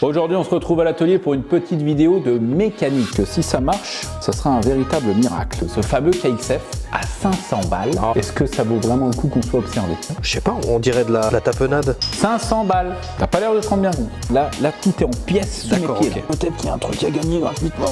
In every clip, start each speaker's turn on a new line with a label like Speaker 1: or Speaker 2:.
Speaker 1: Aujourd'hui, on se retrouve à l'atelier pour une petite vidéo de mécanique. Si ça marche, ça sera un véritable miracle. Ce fameux KXF à 500 balles. Est-ce que ça vaut vraiment le coup qu'on soit observé?
Speaker 2: Je sais pas, on dirait de la tapenade.
Speaker 1: 500 balles. T'as pas l'air de te rendre bien compte. Là, tout est en pièces sous mes pieds.
Speaker 2: Okay.
Speaker 1: Peut-être qu'il y a un truc à gagner gratuitement.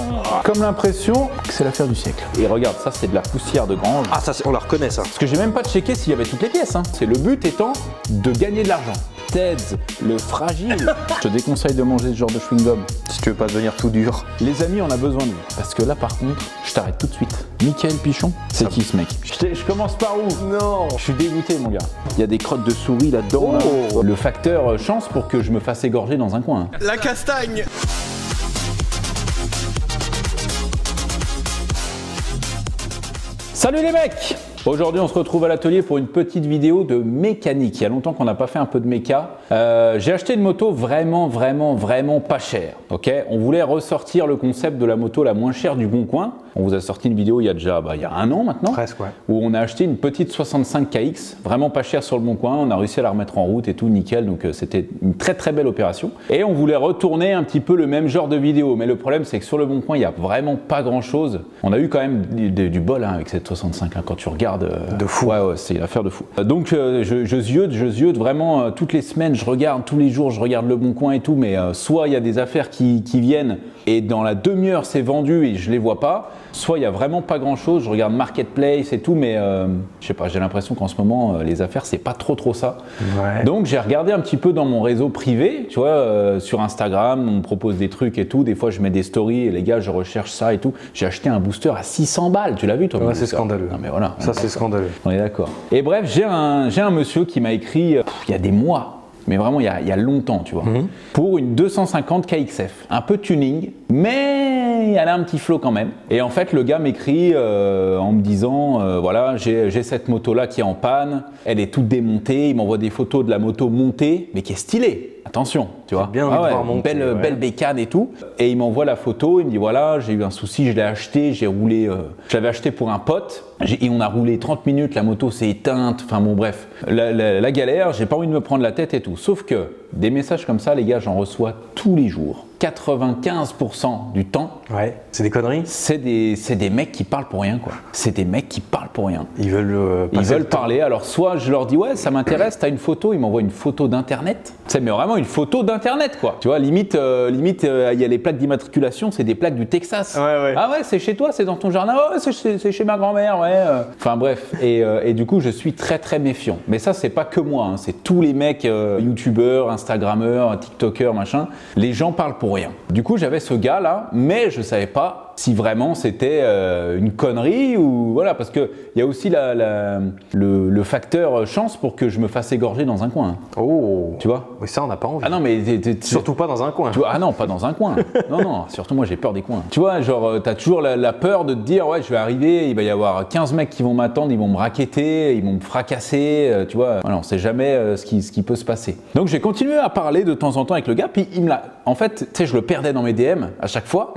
Speaker 1: Comme l'impression que c'est l'affaire du siècle. Et regarde, ça c'est de la poussière de grange.
Speaker 2: Ah ça, on la reconnaît ça.
Speaker 1: Parce que j'ai même pas checké s'il y avait toutes les pièces. C'est le but étant de gagner de l'argent. Ted's, le fragile. Je te déconseille de manger ce genre de chewing-gum.
Speaker 2: Si tu veux pas devenir tout dur.
Speaker 1: Les amis, on a besoin de lui. Parce que là, par contre, je t'arrête tout de suite. Mickaël Pichon, c'est qui ce mec? Je commence par où?
Speaker 2: Non.
Speaker 1: Je suis dégoûté, mon gars. Il y a des crottes de souris là-dedans.
Speaker 2: Oh.
Speaker 1: Là. Le facteur chance pour que je me fasse égorger dans un coin.
Speaker 2: La castagne.
Speaker 1: Salut les mecs! Aujourd'hui, on se retrouve à l'atelier pour une petite vidéo de mécanique. Il y a longtemps qu'on n'a pas fait un peu de méca. J'ai acheté une moto vraiment pas chère. Ok, on voulait ressortir le concept de la moto la moins chère du Bon Coin. On vous a sorti une vidéo il y a déjà il y a un an maintenant.
Speaker 2: Presque, ouais.
Speaker 1: Où on a acheté une petite 65 KX, vraiment pas chère sur le Bon Coin. On a réussi à la remettre en route et tout, nickel. Donc c'était une très belle opération. Et on voulait retourner un petit peu le même genre de vidéo. Mais le problème, c'est que sur le Bon Coin, il n'y a vraiment pas grand chose. On a eu quand même du bol avec cette 65 quand tu regardes.
Speaker 2: De fou.
Speaker 1: Ouais, c'est une affaire de fou. Donc je ziote vraiment toutes les semaines, je regarde tous les jours, je regarde le Bon Coin et tout, mais soit il y a des affaires qui viennent et dans la demi-heure c'est vendu et je les vois pas, soit il y a vraiment pas grand chose, je regarde Marketplace et tout, mais je sais pas, j'ai l'impression qu'en ce moment les affaires c'est pas trop ça.
Speaker 2: Ouais.
Speaker 1: Donc j'ai regardé un petit peu dans mon réseau privé, tu vois, sur Instagram, on me propose des trucs et tout, des fois je mets des stories et les gars je recherche ça et tout. J'ai acheté un booster à 600 balles, tu l'as vu toi?
Speaker 2: Ouais, c'est scandaleux.
Speaker 1: Non mais voilà.
Speaker 2: Ça c'est scandaleux.
Speaker 1: On est d'accord. Et bref, j'ai un monsieur qui m'a écrit il y a des mois, mais vraiment il y a longtemps, tu vois, pour une 250 KXF. Un peu tuning, mais elle a un petit flow quand même. Et en fait, le gars m'écrit en me disant, voilà, j'ai cette moto-là qui est en panne, elle est toute démontée, il m'envoie des photos de la moto montée, mais qui est stylée. Attention, tu vois,
Speaker 2: bien monter,
Speaker 1: belle bécane et tout. Et il m'envoie la photo, il me dit voilà, j'ai eu un souci, je l'ai acheté, j'ai roulé, je l'avais acheté pour un pote, et on a roulé 30 minutes, la moto s'est éteinte, enfin bon bref, la galère, j'ai pas envie de me prendre la tête et tout. Sauf que des messages comme ça, les gars, j'en reçois tous les jours. 95% du temps,
Speaker 2: ouais, c'est des conneries.
Speaker 1: C'est des mecs qui parlent pour rien, quoi. C'est des mecs qui parlent pour rien.
Speaker 2: Ils veulent
Speaker 1: parler. Alors soit je leur dis ouais, ça m'intéresse, t'as une photo, ils m'envoient une photo d'internet. C'est mais vraiment une photo d'internet, quoi. Tu vois, limite il y a les plaques d'immatriculation, c'est des plaques du Texas.
Speaker 2: Ouais.
Speaker 1: Ah ouais, c'est chez toi, c'est dans ton jardin. Ouais, c'est chez ma grand-mère, ouais. Enfin bref, et du coup je suis très méfiant. Mais ça c'est pas que moi, c'est tous les mecs youtubeurs, instagrammeurs, tiktokers, machin. Les gens parlent pour rien. Du coup, j'avais ce gars là, mais je savais pas si vraiment c'était une connerie ou voilà, parce que il y a aussi le facteur chance pour que je me fasse égorger dans un coin.
Speaker 2: Oh,
Speaker 1: tu vois?
Speaker 2: Oui, ça on n'a pas envie.
Speaker 1: Ah non, mais
Speaker 2: surtout pas dans un coin.
Speaker 1: Tu vois, ah non, pas dans un coin. non, surtout moi j'ai peur des coins. Tu vois, genre t'as toujours la peur de te dire ouais, je vais arriver, il va y avoir 15 mecs qui vont m'attendre, ils vont me raqueter, ils vont me fracasser, tu vois. Voilà, on sait jamais ce qui peut se passer. Donc j'ai continué à parler de temps en temps avec le gars, puis il me l'a. En fait, tu sais, je le perdais dans mes DM à chaque fois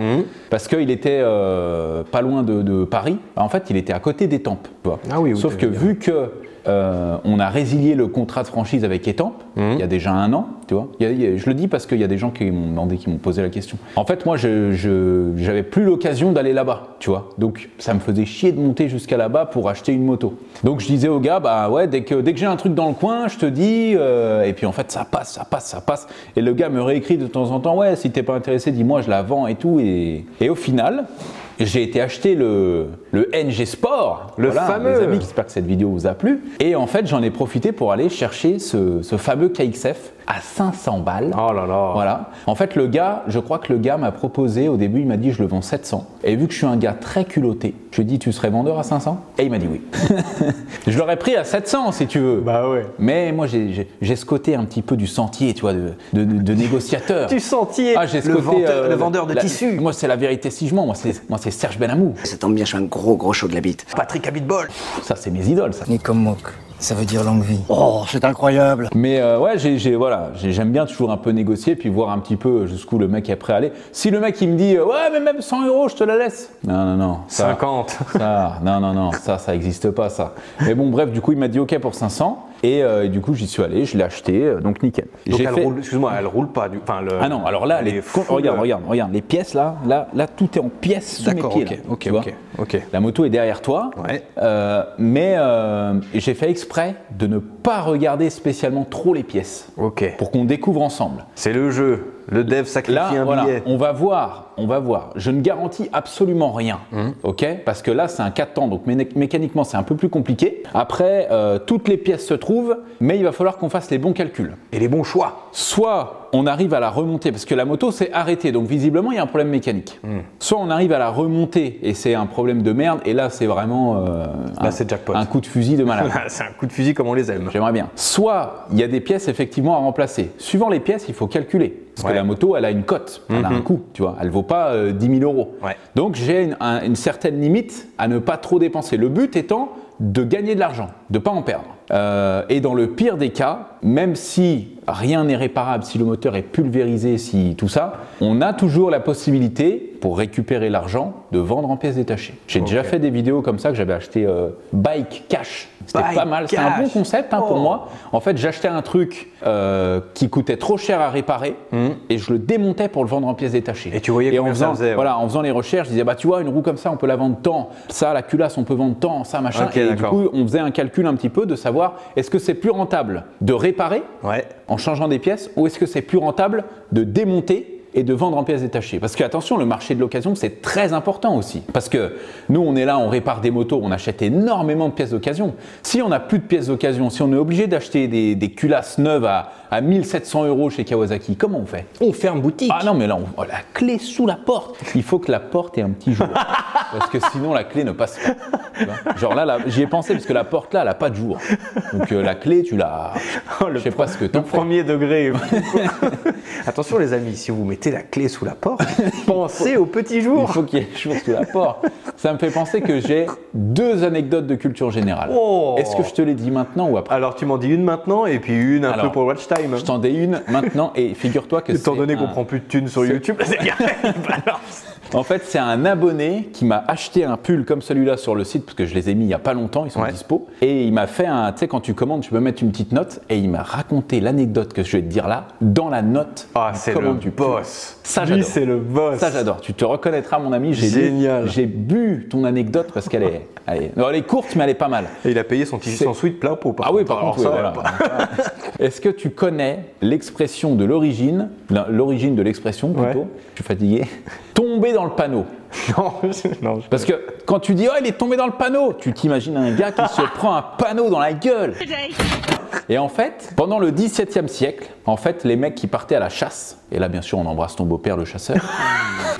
Speaker 1: parce qu'il était pas loin de Paris. En fait, il était à côté d'Étampes.
Speaker 2: Ah oui,
Speaker 1: sauf que vu que on a résilié le contrat de franchise avec Étampes il y a déjà un an, tu vois. Je le dis parce qu'il y a des gens qui m'ont demandé, qui m'ont posé la question. En fait, moi, j'avais plus l'occasion d'aller là-bas, tu vois. Donc, ça me faisait chier de monter jusqu'à là-bas pour acheter une moto. Donc, je disais au gars, bah ouais, dès que j'ai un truc dans le coin, je te dis. Et puis, en fait, ça passe. Et le gars me réécrit de temps en temps, ouais, si t'es pas intéressé, dis-moi, je la vends et tout. Et au final, j'ai été acheter le NG Sport,
Speaker 2: le fameux.
Speaker 1: Les amis, j'espère que cette vidéo vous a plu. Et en fait, j'en ai profité pour aller chercher ce fameux KXF à 500 balles.
Speaker 2: Oh là là.
Speaker 1: Voilà. En fait, je crois que le gars m'a proposé, au début, il m'a dit je le vends 700. Et vu que je suis un gars très culotté, je lui ai dit tu serais vendeur à 500? Et il m'a dit oui. Je l'aurais pris à 700 si tu veux.
Speaker 2: Bah ouais.
Speaker 1: Mais moi, j'ai ce côté un petit peu du sentier, tu vois, de négociateur.
Speaker 2: Du sentier.
Speaker 1: Ah, j'ai ce côté,
Speaker 2: le vendeur de tissus.
Speaker 1: Moi, c'est la vérité si je mens. Moi, c'est Serge Benamou.
Speaker 3: Ça tombe bien, je suis un gros chaud de la bite.
Speaker 2: Patrick Abitbol.
Speaker 1: Ça, c'est mes idoles, ça.
Speaker 3: Ni comme moque. Ça veut dire longue vie. Oh, c'est incroyable.
Speaker 1: Mais ouais, j'aime bien toujours un peu négocier puis voir un petit peu jusqu'où le mec est prêt à aller. Si le mec il me dit ouais, mais même 100 €, je te la laisse. Non. Ça,
Speaker 2: 50.
Speaker 1: Ça, non, ça existe pas ça. Mais bon, bref, du coup, il m'a dit ok pour 500. Et du coup, j'y suis allé, je l'ai acheté, donc nickel.
Speaker 2: Donc
Speaker 1: J'ai fait...
Speaker 2: excuse-moi, elle roule pas. Enfin,
Speaker 1: Ah non, alors là, regarde, les pièces là, tout est en pièces sous mes pieds.
Speaker 2: Ok,
Speaker 1: tu vois.
Speaker 2: ok.
Speaker 1: La moto est derrière toi,
Speaker 2: Ouais.
Speaker 1: mais j'ai fait exprès de ne pas regarder spécialement trop les pièces.
Speaker 2: Ok.
Speaker 1: Pour qu'on découvre ensemble.
Speaker 2: C'est le jeu. Le dev sacrifie
Speaker 1: Là,
Speaker 2: un
Speaker 1: voilà,
Speaker 2: billet.
Speaker 1: on va voir. Je ne garantis absolument rien, ok? Parce que là, c'est un 4 temps, donc mécaniquement, c'est un peu plus compliqué. Après, toutes les pièces se trouvent, mais il va falloir qu'on fasse les bons calculs.
Speaker 2: Et les bons choix.
Speaker 1: Soit on arrive à la remonter, parce que la moto s'est arrêtée, donc visiblement, il y a un problème mécanique. Soit on arrive à la remonter, et c'est un problème de merde, et là, c'est vraiment
Speaker 2: c'est jackpot.
Speaker 1: un coup de fusil de malade.
Speaker 2: C'est un coup de fusil comme on les aime.
Speaker 1: J'aimerais bien. Soit il y a des pièces effectivement à remplacer. Suivant les pièces, il faut calculer. Parce que la moto, elle a une cote, elle a un coût, tu vois. Elle ne vaut pas 10 000 €.
Speaker 2: Ouais.
Speaker 1: Donc j'ai une certaine limite à ne pas trop dépenser. Le but étant de gagner de l'argent, de ne pas en perdre. Et dans le pire des cas, même si rien n'est réparable, si le moteur est pulvérisé, si tout ça, on a toujours la possibilité, pour récupérer l'argent, de vendre en pièces détachées. J'ai déjà fait des vidéos comme ça que j'avais acheté Bike Cash. C'était pas mal, c'était un bon concept pour moi. En fait, j'achetais un truc qui coûtait trop cher à réparer et je le démontais pour le vendre en pièces détachées.
Speaker 2: Et tu voyais combien ça faisait.
Speaker 1: Voilà, en faisant les recherches, je disais, bah tu vois, une roue comme ça, on peut la vendre tant. Ça, la culasse, on peut vendre tant, ça, machin.
Speaker 2: Okay,
Speaker 1: et du coup, on faisait un calcul un petit peu de savoir, est-ce que c'est plus rentable de réparer en changeant des pièces ou est-ce que c'est plus rentable de démonter et de vendre en pièces détachées. Parce que attention, le marché de l'occasion, c'est très important aussi. Parce que nous, on est là, on répare des motos, on achète énormément de pièces d'occasion. Si on n'a plus de pièces d'occasion, si on est obligé d'acheter des culasses neuves à 1700 € chez Kawasaki, comment on fait?
Speaker 2: On ferme boutique.
Speaker 1: Ah non, mais là, la clé sous la porte. Il faut que la porte ait un petit jour. Parce que sinon, la clé ne passe pas. Tu vois, genre là j'y ai pensé parce que la porte là, elle n'a pas de jour. Donc la clé, tu l'as. Je sais pas ce que tu en fais.
Speaker 2: Premier degré. Attention les amis, si vous mettez la clé sous la porte, pensez au petit jour.
Speaker 1: Il faut qu'il y ait le jour sous la porte. Ça me fait penser que j'ai 2 anecdotes de culture générale.
Speaker 2: Oh.
Speaker 1: Est-ce que je te les dis maintenant ou après?
Speaker 2: Alors tu m'en dis une maintenant et puis une un peu pour Watch Time.
Speaker 1: Je t'en dis une maintenant et figure-toi que
Speaker 2: étant donné qu'on prend plus de thunes sur YouTube, c'est bien.
Speaker 1: En fait, c'est un abonné qui m'a acheté un pull comme celui-là sur le site parce que je les ai mis il n'y a pas longtemps, ils sont dispo. Et il m'a fait un, tu sais, quand tu commandes, tu peux mettre une petite note et il m'a raconté l'anecdote que je vais te dire là dans la note.
Speaker 2: Ah, c'est le boss.
Speaker 1: Ça,
Speaker 2: lui, c'est le boss.
Speaker 1: Ça, j'adore. Tu te reconnaîtras, mon ami.
Speaker 2: Génial.
Speaker 1: J'ai bu ton anecdote parce qu'elle est, elle est courte, mais elle est pas mal.
Speaker 2: Et il a payé son t-shirt en suite plein pot.
Speaker 1: Ah oui, par contre, voilà. Est-ce que tu connais l'expression de l'origine de l'expression plutôt, je suis fatigué, tomber dans le panneau?
Speaker 2: Non,
Speaker 1: parce que quand tu dis « oh, il est tombé dans le panneau », tu t'imagines un gars qui se prend un panneau dans la gueule. Et en fait, pendant le XVIIe siècle, en fait, les mecs qui partaient à la chasse, et là bien sûr on embrasse ton beau-père le chasseur,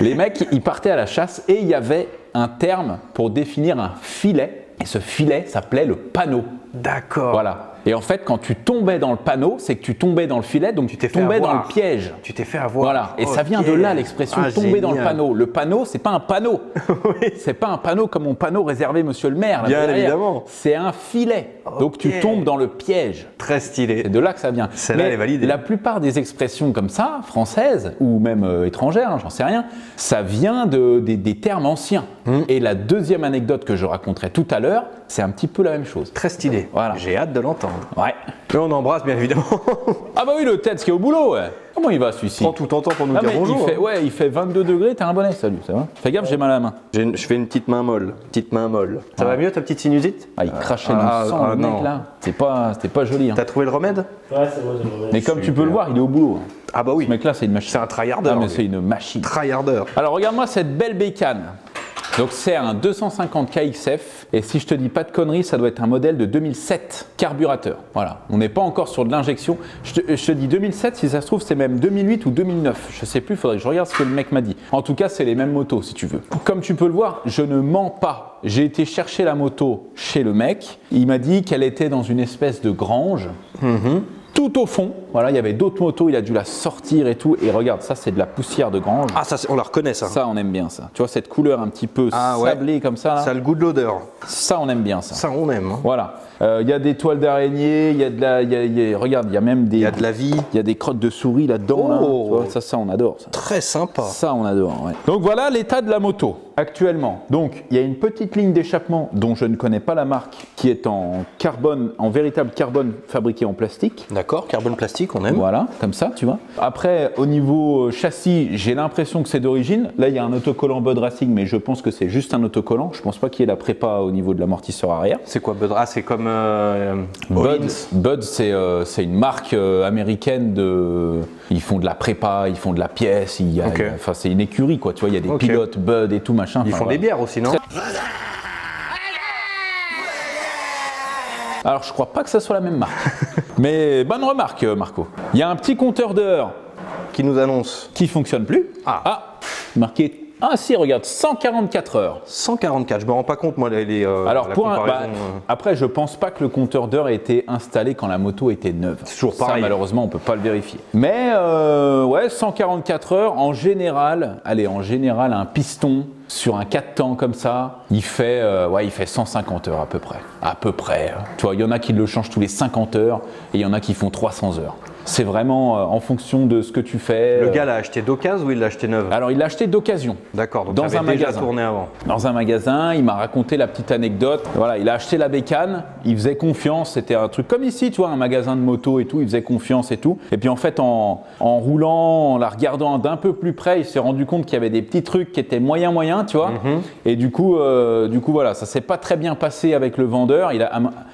Speaker 1: les mecs ils partaient à la chasse et il y avait un terme pour définir un filet, et ce filet s'appelait le panneau.
Speaker 2: D'accord.
Speaker 1: Voilà. Et en fait, quand tu tombais dans le panneau, c'est que tu tombais dans le filet, donc tu tombais dans le piège.
Speaker 2: Tu t'es fait avoir.
Speaker 1: Voilà. Et ça vient de là l'expression tomber dans le panneau. Le panneau, c'est pas un panneau.
Speaker 2: Oui.
Speaker 1: C'est pas un panneau comme mon panneau réservé Monsieur le maire. Là,
Speaker 2: bien évidemment.
Speaker 1: C'est un filet. Donc tu tombes dans le piège.
Speaker 2: Très stylé.
Speaker 1: C'est de là que ça vient.
Speaker 2: Celle-là, elle est validée.
Speaker 1: La plupart des expressions comme ça, françaises ou même étrangères, j'en sais rien, ça vient des termes anciens. Et la deuxième anecdote que je raconterai tout à l'heure, c'est un petit peu la même chose.
Speaker 2: Très stylé.
Speaker 1: Voilà.
Speaker 2: J'ai hâte de l'entendre.
Speaker 1: Ouais.
Speaker 2: Et on embrasse bien évidemment.
Speaker 1: Ah bah oui, le Ted qui est au boulot, ouais. Comment il va celui-ci?
Speaker 2: Prends tout ton temps pour nous dire bonjour.
Speaker 1: Il fait 22 degrés, t'as un bonnet, salut, ça va? Fais gaffe, j'ai mal à la main.
Speaker 2: Je fais une petite main molle. Ça va mieux ta petite sinusite?
Speaker 1: Ah, il crachait dans le sang, le mec là. C'était pas joli. Hein.
Speaker 2: T'as trouvé le remède?
Speaker 4: Ouais, c'est bon, j'ai le remède.
Speaker 1: Mais comme tu peux le voir, il est au boulot.
Speaker 2: Ah bah oui.
Speaker 1: Ce mec là, c'est une machine.
Speaker 2: C'est un tryharder.
Speaker 1: Ah mais c'est une machine.
Speaker 2: Tryharder.
Speaker 1: Alors regarde-moi cette belle bécane. Donc c'est un 250 KXF et si je te dis pas de conneries, ça doit être un modèle de 2007 carburateur. Voilà, on n'est pas encore sur de l'injection. Je te dis 2007, si ça se trouve c'est même 2008 ou 2009. Je sais plus, faudrait que je regarde ce que le mec m'a dit. En tout cas, c'est les mêmes motos si tu veux. Comme tu peux le voir, je ne mens pas. J'ai été chercher la moto chez le mec. Il m'a dit qu'elle était dans une espèce de grange. tout au fond. Voilà, il y avait d'autres motos, il a dû la sortir et tout. Et regarde, ça c'est de la poussière de grange.
Speaker 2: Ah, ça, on la reconnaît ça.
Speaker 1: Ça, on aime bien ça. Tu vois cette couleur un petit peu
Speaker 2: ouais.
Speaker 1: sablée comme ça là.
Speaker 2: Ça a le goût de l'odeur.
Speaker 1: Ça, on aime bien ça.
Speaker 2: Ça, on aime. Hein.
Speaker 1: Voilà. Il y a des toiles d'araignée, il y a de la, regarde, il y a même des.
Speaker 2: Il y a de la vie.
Speaker 1: Il y a des crottes de souris là-dedans. Là. Tu vois, ça, on adore. Ça.
Speaker 2: Très sympa.
Speaker 1: Ça, on adore. Ouais. Donc voilà l'état de la moto actuellement. Donc il y a une petite ligne d'échappement dont je ne connais pas la marque, qui est en carbone, en véritable carbone fabriqué en plastique.
Speaker 2: D'accord, carbone plastique, on aime.
Speaker 1: Voilà, comme ça, tu vois. Après, au niveau châssis, j'ai l'impression que c'est d'origine. Là, il y a un autocollant Bud Racing, mais je pense que c'est juste un autocollant. Je pense pas qu'il y ait la prépa au niveau de l'amortisseur arrière.
Speaker 2: C'est quoi Bud? Ah, c'est comme
Speaker 1: Bud, c'est une marque américaine de. Ils font de la prépa, ils font de la pièce. Enfin, c'est une écurie, quoi. Tu vois, il y a des pilotes Bud et tout machin.
Speaker 2: Ils font des bières aussi, non?
Speaker 1: Alors, je crois pas que ça soit la même marque. Mais bonne remarque, Marco. Il y a un petit compteur d'heures
Speaker 2: qui nous annonce
Speaker 1: qui fonctionne plus. Marqué. Ah si, regarde, 144 heures.
Speaker 2: 144, je me rends pas compte moi
Speaker 1: alors pour après, je pense pas que le compteur d'heures ait été installé quand la moto était neuve.
Speaker 2: C'est toujours pareil.
Speaker 1: Ça, malheureusement, on peut pas le vérifier. Mais ouais, 144 heures en général. Allez, en général, un piston sur un 4 temps comme ça, il fait 150 heures à peu près. À peu près. Tu vois, il y en a qui le changent tous les 50 heures et il y en a qui font 300 heures. C'est vraiment en fonction de ce que tu fais.
Speaker 2: Le gars l'a acheté d'occasion ou il l'a acheté neuve?
Speaker 1: Alors il l'a acheté d'occasion.
Speaker 2: D'accord, donc
Speaker 1: dans un
Speaker 2: déjà
Speaker 1: magasin.
Speaker 2: Tourné avant.
Speaker 1: Dans un magasin, il m'a raconté la petite anecdote. Voilà, il a acheté la bécane, il faisait confiance, c'était un truc comme ici, tu vois, un magasin de moto et tout, il faisait confiance et tout. Et puis en fait, en roulant, en la regardant d'un peu plus près, il s'est rendu compte qu'il y avait des petits trucs qui étaient moyen, tu vois. Et du coup, voilà, ça s'est pas très bien passé avec le vendeur.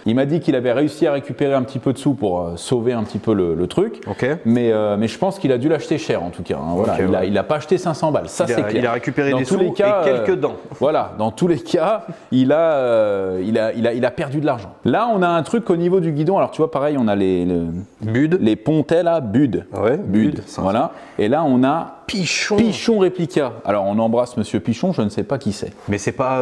Speaker 1: Il m'a dit qu'il avait réussi à récupérer un petit peu de sous pour sauver un petit peu le truc.
Speaker 2: Okay.
Speaker 1: Mais je pense qu'il a dû l'acheter cher en tout cas. Hein, voilà.
Speaker 2: Okay,
Speaker 1: il a pas acheté 500 balles, ça c'est clair.
Speaker 2: Il a récupéré des sous et quelques dents.
Speaker 1: Voilà, dans tous les cas, il a perdu de l'argent. Là, on a un truc au niveau du guidon. Alors tu vois, pareil, on a les pontets là, Bud.
Speaker 2: Ouais, Bud.
Speaker 1: Voilà. Et là, on a
Speaker 2: Pichon
Speaker 1: Réplica. Alors on embrasse Monsieur Pichon, je ne sais pas qui c'est.
Speaker 2: Mais c'est pas.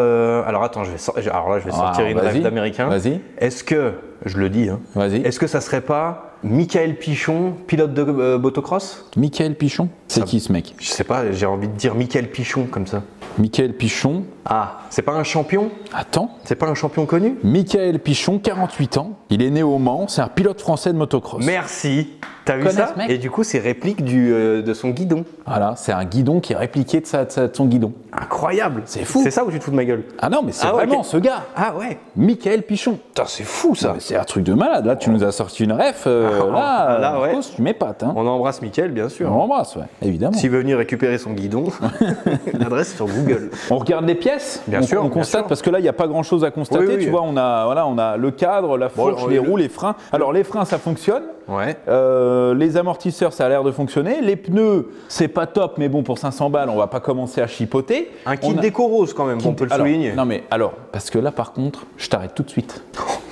Speaker 2: Alors attends, je vais sortir une rêve d'américain.
Speaker 1: Vas-y.
Speaker 2: Est-ce que, je le dis, hein,
Speaker 1: vas-y.
Speaker 2: Est-ce que ça serait pas Michael Pichon, pilote de motocross?
Speaker 1: Michael Pichon? C'est qui ce mec?
Speaker 2: Je sais pas, j'ai envie de dire Michael Pichon comme ça.
Speaker 1: Michael Pichon.
Speaker 2: Ah, c'est pas un champion?
Speaker 1: Attends.
Speaker 2: C'est pas un champion connu?
Speaker 1: Michael Pichon, 48 ans. Il est né au Mans, c'est un pilote français de motocross.
Speaker 2: Merci. T'as vu ça? Et du coup, c'est réplique de son guidon.
Speaker 1: Voilà, c'est un guidon qui est répliqué de son guidon.
Speaker 2: Incroyable.
Speaker 1: C'est fou.
Speaker 2: C'est ça où tu te fous de ma gueule?
Speaker 1: Ah non, mais c'est vraiment ce gars.
Speaker 2: Ah ouais.
Speaker 1: Michael Pichon.
Speaker 2: Putain, c'est fou ça.
Speaker 1: C'est un truc de malade. Là, tu nous as sorti une ref. Là, ouais. Tu m'épates. Hein.
Speaker 2: On embrasse Michael, bien sûr.
Speaker 1: On l'embrasse, ouais, évidemment.
Speaker 2: S'il veut venir récupérer son guidon, l'adresse est sur Google.
Speaker 1: On regarde les pièces.
Speaker 2: Bien sûr.
Speaker 1: On constate parce que là, il n'y a pas grand-chose à constater.
Speaker 2: Oui.
Speaker 1: Tu vois, on a le cadre, la fourche, les roues, les freins. Alors, les freins, ça fonctionne.
Speaker 2: Ouais.
Speaker 1: Les amortisseurs, ça a l'air de fonctionner. Les pneus, c'est pas top, mais bon, pour 500 balles, on va pas commencer à chipoter.
Speaker 2: Un kit déco rose quand même, on peut le souligner.
Speaker 1: Non mais alors, parce que là par contre, je t'arrête tout de suite.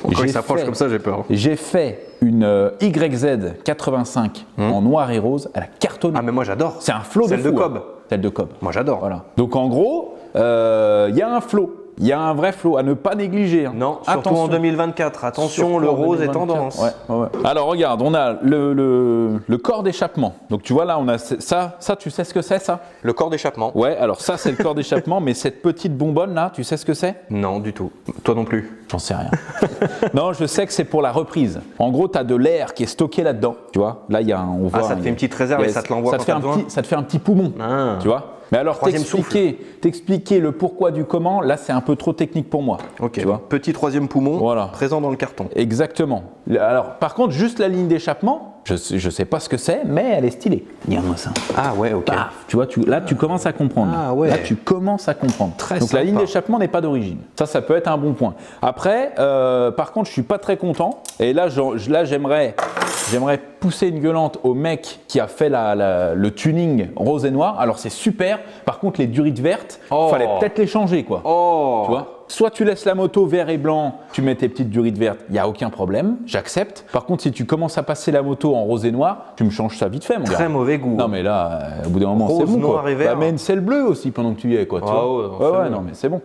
Speaker 2: Quand il s'approche comme ça, j'ai peur.
Speaker 1: J'ai fait une YZ 85 en noir et rose, elle a cartonné.
Speaker 2: Ah mais moi j'adore.
Speaker 1: C'est un flot
Speaker 2: Celle
Speaker 1: de fou.
Speaker 2: de Cobb.
Speaker 1: Celle de Cobb.
Speaker 2: Moi j'adore.
Speaker 1: Voilà. Donc en gros, il y a un flot. Il y a un vrai flot à ne pas négliger. Hein.
Speaker 2: Non, surtout en 2024. Attention,
Speaker 1: surtout
Speaker 2: le rose
Speaker 1: 2024.
Speaker 2: est tendance.
Speaker 1: Ouais. Alors regarde, on a le corps d'échappement. Donc tu vois là, on a ça, tu sais ce que c'est ça?
Speaker 2: Le corps d'échappement.
Speaker 1: Ouais, alors ça c'est le corps d'échappement, mais cette petite bonbonne là, tu sais ce que c'est?
Speaker 2: Non, du tout. Toi non plus.
Speaker 1: J'en sais rien. Non, je sais que c'est pour la reprise. En gros, tu as de l'air qui est stocké là-dedans. Tu vois, là il y a on voit.
Speaker 2: Ça te fait une petite réserve et ça te l'envoie quand tu as besoin.
Speaker 1: Ça te fait un petit poumon. Tu vois. Mais alors t'expliquer le pourquoi du comment, là c'est un peu trop technique pour moi.
Speaker 2: Ok,
Speaker 1: tu vois.
Speaker 2: Petit troisième poumon présent dans le carton.
Speaker 1: Exactement. Alors par contre, juste la ligne d'échappement, je sais pas ce que c'est, mais elle est stylée. Regarde-moi ça.
Speaker 2: Ah ouais, ok.
Speaker 1: Paf, tu vois, là tu commences à comprendre.
Speaker 2: Ah ouais.
Speaker 1: Là tu commences à comprendre.
Speaker 2: Très
Speaker 1: Donc
Speaker 2: sympa.
Speaker 1: la ligne d'échappement n'est pas d'origine. Ça peut être un bon point. Après, par contre, je suis pas très content. Et là, j'aimerais pousser une gueulante au mec qui a fait le tuning rose et noir. Alors c'est super. Par contre, les durites vertes, fallait peut-être les changer, quoi. Tu vois. Soit tu laisses la moto vert et blanc, tu mets tes petites durites vertes, il n'y a aucun problème, j'accepte. Par contre, si tu commences à passer la moto en rose et noir, tu me changes ça vite fait, mon gars.
Speaker 2: Très mauvais goût.
Speaker 1: Non, mais là, au bout d'un moment, c'est bon.
Speaker 2: Rose, noir
Speaker 1: quoi.
Speaker 2: et vert.
Speaker 1: Bah, mets une selle bleue aussi pendant que tu y es, quoi. Tu vois. Ouais, non, mais c'est bon.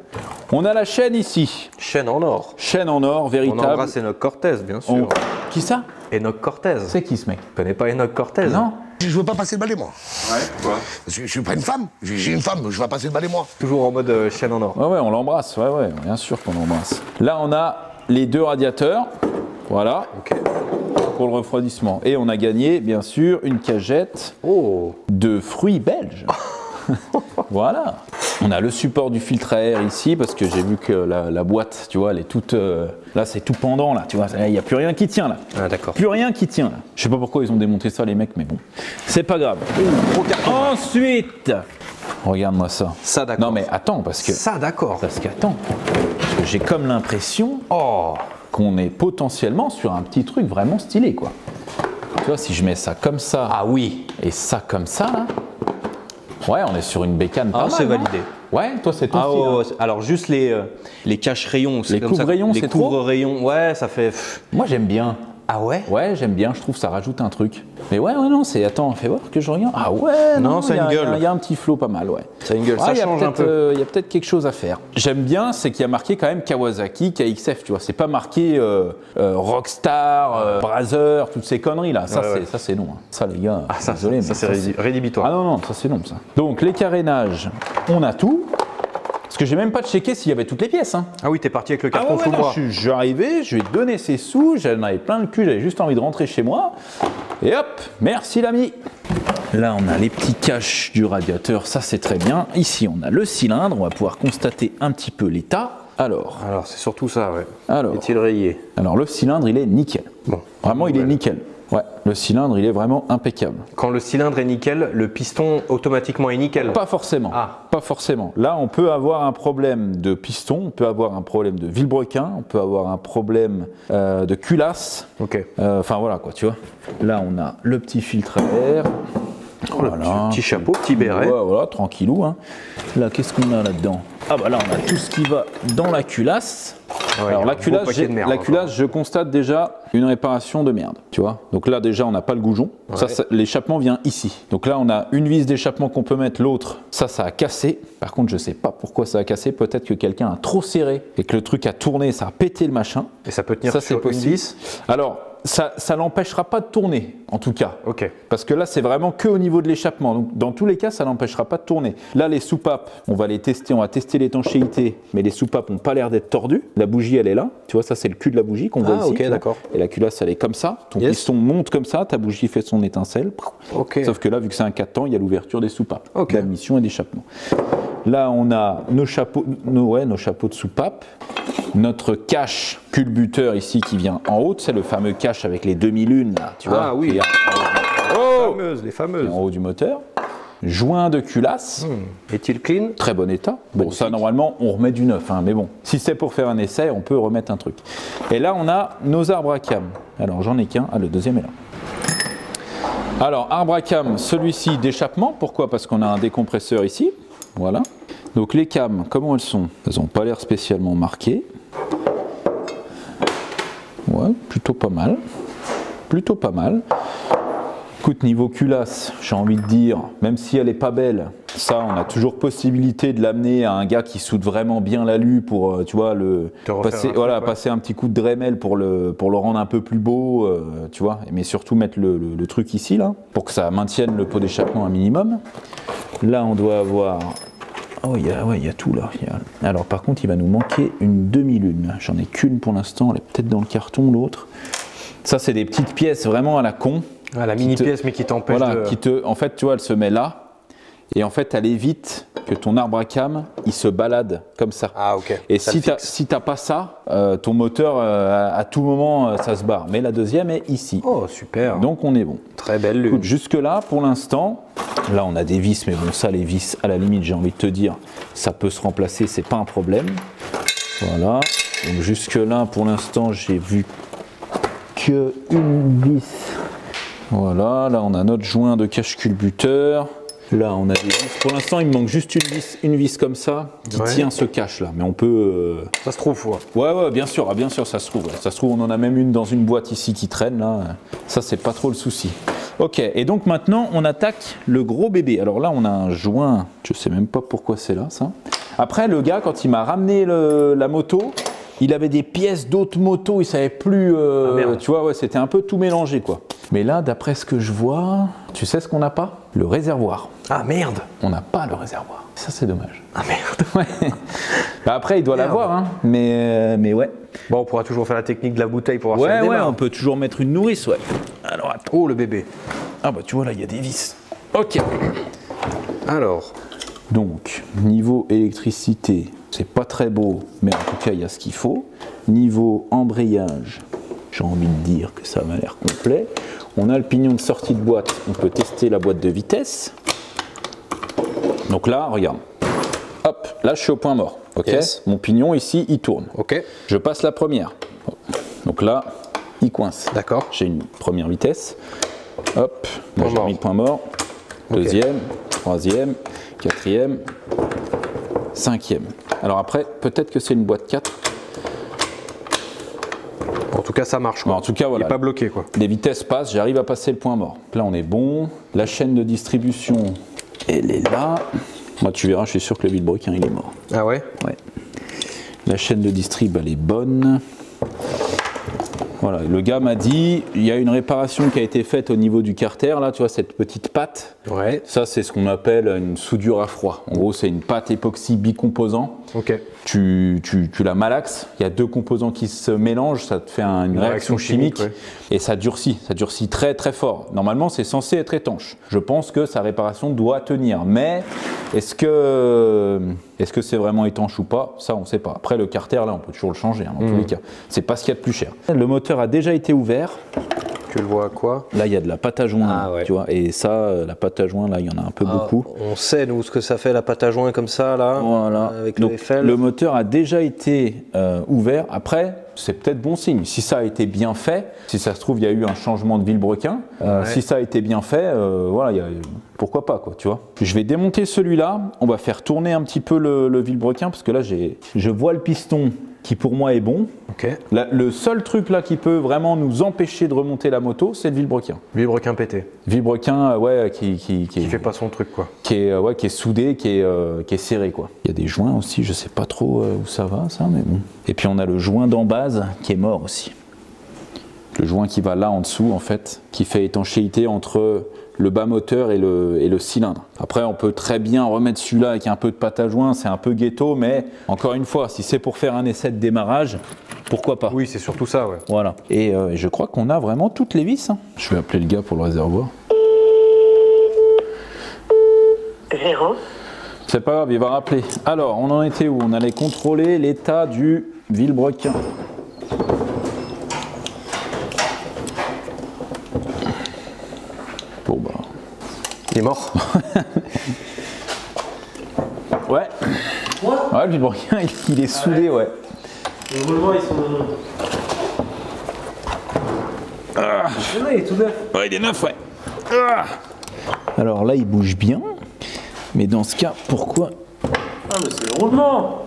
Speaker 1: On a la chaîne ici.
Speaker 2: Chaîne en or.
Speaker 1: Chaîne en or, véritable.
Speaker 2: On embrasse Enoch Cortez, bien sûr.
Speaker 1: Qui ça?
Speaker 2: Enoch Cortez.
Speaker 1: C'est qui ce mec?
Speaker 2: Tu connais pas Enoch Cortez?
Speaker 1: Non.
Speaker 4: Je veux pas passer le balai, moi.
Speaker 5: Ouais, quoi?
Speaker 4: Je suis pas une femme. J'ai une femme, je vais passer le balai, moi.
Speaker 2: Toujours en mode chaîne en or.
Speaker 1: Ouais, on l'embrasse, ouais, bien sûr qu'on l'embrasse. Là, on a les 2 radiateurs, voilà,
Speaker 2: Ok.
Speaker 1: pour le refroidissement. Et on a gagné, bien sûr, une cagette de fruits belges. Voilà. On a le support du filtre à air ici, parce que j'ai vu que la boîte, tu vois, elle est toute... là, c'est tout pendant, là, tu vois, il n'y a plus rien qui tient, là.
Speaker 2: Ah, d'accord.
Speaker 1: Plus rien qui tient, là. Je sais pas pourquoi ils ont démonté ça, les mecs, mais bon. C'est pas grave. Ensuite, regarde-moi ça.
Speaker 2: Ça, d'accord.
Speaker 1: Non, mais attends, parce que...
Speaker 2: Ça, d'accord.
Speaker 1: Parce qu'attends, parce que j'ai comme l'impression qu'on est potentiellement sur un petit truc vraiment stylé, quoi. Tu vois, si je mets ça comme ça,
Speaker 2: Ah oui.
Speaker 1: et ça comme ça, là, ouais, on est sur une bécane pas mal,
Speaker 2: c'est
Speaker 1: non?
Speaker 2: validé.
Speaker 1: Ouais, toi, c'est ton
Speaker 2: Ah,
Speaker 1: style, hein.
Speaker 2: alors juste les cache-rayons.
Speaker 1: Les couvre-rayons, c'est trop?
Speaker 2: Les couvre-rayons, ouais, ça fait...
Speaker 1: Moi, j'aime bien.
Speaker 2: Ah ouais?
Speaker 1: Ouais, j'aime bien, je trouve que ça rajoute un truc. Mais ouais, non, c'est... Attends, fais voir que je regarde. Ah ouais,
Speaker 2: Non, ça a une gueule.
Speaker 1: Il y a un petit flow pas mal, ouais.
Speaker 2: Ça a une gueule,
Speaker 1: Ouais,
Speaker 2: ça change un peu.
Speaker 1: Il y a peut-être quelque chose à faire. J'aime bien, c'est qu'il y a marqué quand même Kawasaki, KXF, tu vois. C'est pas marqué Rockstar, Brother, toutes ces conneries là. Ça,
Speaker 2: Ouais,
Speaker 1: c'est non. Hein. Ça, les gars,
Speaker 2: ça,
Speaker 1: désolé.
Speaker 2: ça,
Speaker 1: mais
Speaker 2: c'est rédhibitoire.
Speaker 1: Ah non, ça c'est non, ça. Donc, les carénages, on a tout. Parce que j'ai même pas checké s'il y avait toutes les pièces. Hein.
Speaker 2: Ah oui, t'es parti avec le carton sous le
Speaker 1: non,
Speaker 2: bras.
Speaker 1: je suis arrivé, je lui ai donné ses sous, j'en avais plein le cul, j'avais juste envie de rentrer chez moi. Et hop, merci l'ami. Là, on a les petits caches du radiateur, ça c'est très bien. Ici, on a le cylindre, on va pouvoir constater un petit peu l'état. Alors,
Speaker 2: c'est surtout ça, ouais.
Speaker 1: Alors.
Speaker 2: Est-il rayé?
Speaker 1: alors le cylindre, il est nickel.
Speaker 2: Bon.
Speaker 1: Vraiment, il est nickel. Ouais, le cylindre, il est vraiment impeccable.
Speaker 2: Quand le cylindre est nickel, le piston automatiquement est nickel.
Speaker 1: Pas forcément.
Speaker 2: Ah.
Speaker 1: Pas forcément. Là, on peut avoir un problème de piston, on peut avoir un problème de vilebrequin, on peut avoir un problème de culasse.
Speaker 2: Ok.
Speaker 1: Enfin voilà quoi, tu vois. Là, on a le petit filtre à air.
Speaker 2: Voilà. Petit chapeau, petit béret.
Speaker 1: Ouais, voilà, tranquillou. Hein. Là, qu'est-ce qu'on a là-dedans? Ah bah là, on a tout ce qui va dans la culasse.
Speaker 2: Ouais,
Speaker 1: alors la culasse,
Speaker 2: paquet de merde,
Speaker 1: la culasse, je constate déjà une réparation de merde, tu vois. Donc là déjà, on n'a pas le goujon.
Speaker 2: Ouais.
Speaker 1: Ça, l'échappement vient ici. Donc là, on a une vis d'échappement qu'on peut mettre, l'autre, ça a cassé. Par contre, je sais pas pourquoi ça a cassé. Peut-être que quelqu'un a trop serré et que le truc a tourné, ça a pété le machin.
Speaker 2: Et ça peut tenir
Speaker 1: Ça,
Speaker 2: sur
Speaker 1: c'est possible.
Speaker 2: une vis.
Speaker 1: Alors, ça l'empêchera pas de tourner, en tout cas.
Speaker 2: Ok.
Speaker 1: Parce que là, c'est vraiment que au niveau de l'échappement. Donc, dans tous les cas, ça n'empêchera pas de tourner. Là, les soupapes, on va les tester, on va tester l'étanchéité, mais les soupapes n'ont pas l'air d'être tordues. La bougie, elle est là. Tu vois, ça, c'est le cul de la bougie qu'on voit ici.
Speaker 2: Ok,
Speaker 1: tu vois.
Speaker 2: d'accord.
Speaker 1: Et la culasse, elle est comme ça. Ton piston monte comme ça, ta bougie fait son étincelle.
Speaker 2: Ok.
Speaker 1: Sauf que là, vu que c'est un 4 temps, il y a l'ouverture des soupapes,
Speaker 2: Ok.
Speaker 1: d'admission et d'échappement. Là, on a nos chapeaux de soupapes. Notre cache culbuteur ici qui vient en haut, c'est le fameux cache avec les demi-lunes, là, tu vois.
Speaker 2: Ah oui.
Speaker 1: qui est
Speaker 2: Les fameuses.
Speaker 1: en haut du moteur. Joint de culasse,
Speaker 2: Est-il clean?
Speaker 1: très bon état. Bon, ça normalement, on remet du neuf, hein, mais bon, si c'est pour faire un essai, on peut remettre un truc. Et là, on a nos arbres à cam. Alors, j'en ai qu'un. Ah, le deuxième est là. Alors, arbre à cam, celui-ci d'échappement. Pourquoi? Parce qu'on a un décompresseur ici. Voilà. Donc, les cams, comment elles sont? Elles n'ont pas l'air spécialement marquées. Ouais, plutôt pas mal. Plutôt pas mal. Écoute, niveau culasse, j'ai envie de dire, même si elle est pas belle, ça, on a toujours possibilité de l'amener à un gars qui soude vraiment bien l'alu pour, tu vois, passer un petit coup de Dremel pour le rendre un peu plus beau, tu vois, mais surtout mettre le truc ici, là, pour que ça maintienne le pot d'échappement un minimum. Là, on doit avoir... Oh, il y a tout là. Alors, par contre, il va nous manquer une demi-lune. J'en ai qu'une pour l'instant, elle est peut-être dans le carton, l'autre. Ça, c'est des petites pièces vraiment à la con.
Speaker 2: Ah, la mini-pièce, mais qui t'empêche de...
Speaker 1: En fait, tu vois, elle se met là, et en fait, elle évite que ton arbre à cam, il se balade comme ça.
Speaker 2: Ah, ok.
Speaker 1: Et
Speaker 2: Ça
Speaker 1: si t'as pas ça, ton moteur, à tout moment, ça se barre. Mais la deuxième est ici.
Speaker 2: Oh, super.
Speaker 1: Donc, on est bon.
Speaker 2: Très belle lune.
Speaker 1: Écoute, jusque-là, pour l'instant, là, on a des vis, mais bon, ça, les vis, à la limite, j'ai envie de te dire, ça peut se remplacer, c'est pas un problème. Voilà. Donc, jusque-là, pour l'instant, j'ai vu que une vis. Voilà, là on a notre joint de cache culbuteur. Là on a des vis. Pour l'instant il me manque juste une vis comme ça qui tient ce cache là. Mais on peut...
Speaker 2: Ça se trouve, ouais.
Speaker 1: Ouais, bien sûr, ça se trouve. Ça se trouve, on en a même une dans une boîte ici qui traîne là. Ça c'est pas trop le souci. Ok, et donc maintenant on attaque le gros bébé. Alors là on a un joint, je sais même pas pourquoi c'est là ça. Après le gars quand il m'a ramené la moto, il avait des pièces d'autres motos, il savait plus,
Speaker 2: merde.
Speaker 1: tu vois, ouais, c'était un peu tout mélangé quoi. Mais là, d'après ce que je vois, tu sais ce qu'on n'a pas? Le réservoir.
Speaker 2: Ah merde.
Speaker 1: On n'a pas le réservoir. Ça, c'est dommage.
Speaker 2: Ah merde.
Speaker 1: Ouais. Bah après, il doit l'avoir, hein. Mais ouais.
Speaker 2: Bon, on pourra toujours faire la technique de la bouteille pour voir si
Speaker 1: Ouais,
Speaker 2: elle
Speaker 1: ouais,
Speaker 2: démarre.
Speaker 1: on peut toujours mettre une nourrice, ouais. Alors attends.
Speaker 2: Oh, le bébé.
Speaker 1: Ah bah tu vois là, il y a des vis. Ok.
Speaker 2: Alors,
Speaker 1: Donc, niveau électricité, c'est pas très beau, mais en tout cas, il y a ce qu'il faut. Niveau embrayage, j'ai envie de dire que ça m'a l'air complet. On a le pignon de sortie de boîte, on peut tester la boîte de vitesse. Donc là, regarde. Hop, là je suis au point mort. Ok.
Speaker 2: Yes.
Speaker 1: Mon pignon ici, il tourne.
Speaker 2: ok.
Speaker 1: Je passe la première. Donc là, il coince.
Speaker 2: D'accord.
Speaker 1: J'ai une première vitesse. Hop, là
Speaker 2: Point
Speaker 1: j'ai
Speaker 2: mort.
Speaker 1: mis le point mort.
Speaker 2: Ok.
Speaker 1: Deuxième, troisième, quatrième, cinquième. Alors après, peut-être que c'est une boîte 4.
Speaker 2: En tout cas, ça marche. Quoi.
Speaker 1: Bon, en tout cas,
Speaker 2: Il
Speaker 1: voilà.
Speaker 2: n'est pas bloqué, quoi.
Speaker 1: Les vitesses passent, j'arrive à passer le point mort. Là, on est bon. La chaîne de distribution, elle est là. Moi, tu verras, je suis sûr que le vilebrequin, il est mort.
Speaker 2: Ah ouais.
Speaker 1: Ouais. La chaîne de distrib, elle est bonne. Voilà, le gars m'a dit, il y a une réparation qui a été faite au niveau du carter, là, tu vois, cette petite patte.
Speaker 2: Ouais.
Speaker 1: Ça, c'est ce qu'on appelle une soudure à froid. En gros, c'est une pâte époxy bicomposant.
Speaker 2: Ok.
Speaker 1: Tu la malaxes, il y a deux composants qui se mélangent, ça te fait une réaction chimique,
Speaker 2: ouais.
Speaker 1: et ça durcit très très fort. Normalement, c'est censé être étanche. Je pense que sa réparation doit tenir, mais est-ce que c'est vraiment étanche ou pas? Ça, on ne sait pas. Après, le carter, là, on peut toujours le changer, hein, dans tous les cas. C'est pas ce qu'il y a de plus cher. Le moteur a déjà été ouvert.
Speaker 2: Tu le vois à quoi?
Speaker 1: Là, il y a de la pâte à joint,
Speaker 2: Ah ouais.
Speaker 1: tu vois, et ça, la pâte à joint, là, il y en a un peu beaucoup.
Speaker 2: On sait, nous, ce que ça fait, la pâte à joint comme ça, là.
Speaker 1: Voilà.
Speaker 2: Avec
Speaker 1: Donc,
Speaker 2: le Eiffel.
Speaker 1: le moteur a déjà été ouvert. Après, c'est peut-être bon signe. Si ça a été bien fait, si ça se trouve, il y a eu un changement de vilebrequin.
Speaker 2: Ouais.
Speaker 1: Si ça a été bien fait, voilà, pourquoi pas, quoi, tu vois. Je vais démonter celui-là. On va faire tourner un petit peu le vilebrequin parce que là, je vois le piston qui pour moi est bon.
Speaker 2: Ok.
Speaker 1: Le seul truc là qui peut vraiment nous empêcher de remonter la moto, c'est le vilebrequin.
Speaker 2: Vilebrequin pété.
Speaker 1: Vilebrequin, ouais, qui
Speaker 2: Qui fait pas son truc, quoi.
Speaker 1: qui est soudé, qui est serré quoi. Il y a des joints aussi, je sais pas trop où ça va ça, mais bon. Et puis on a le joint d'en base qui est mort aussi. Le joint qui va là en dessous en fait, qui fait étanchéité entre le bas moteur et le cylindre. Après on peut très bien remettre celui-là avec un peu de pâte à joint, c'est un peu ghetto, mais encore une fois, si c'est pour faire un essai de démarrage, pourquoi pas.
Speaker 2: Oui, c'est surtout ça, ouais.
Speaker 1: Voilà. Et je crois qu'on a vraiment toutes les vis. Hein. Je vais appeler le gars pour le réservoir.
Speaker 5: 0.
Speaker 1: C'est pas grave, il va rappeler. Alors, on en était où? On allait contrôler l'état du vilebrequin. Bon bah...
Speaker 2: Il est mort.
Speaker 1: Ouais. Ouais, le vilebrequin, il est soudé, ouais.
Speaker 6: Les roulements, ils sont. Ah, il est tout neuf.
Speaker 1: Ouais, il est neuf, ouais. Alors là, il bouge bien. Mais dans ce cas, pourquoi?
Speaker 6: Ah, mais c'est le roulement.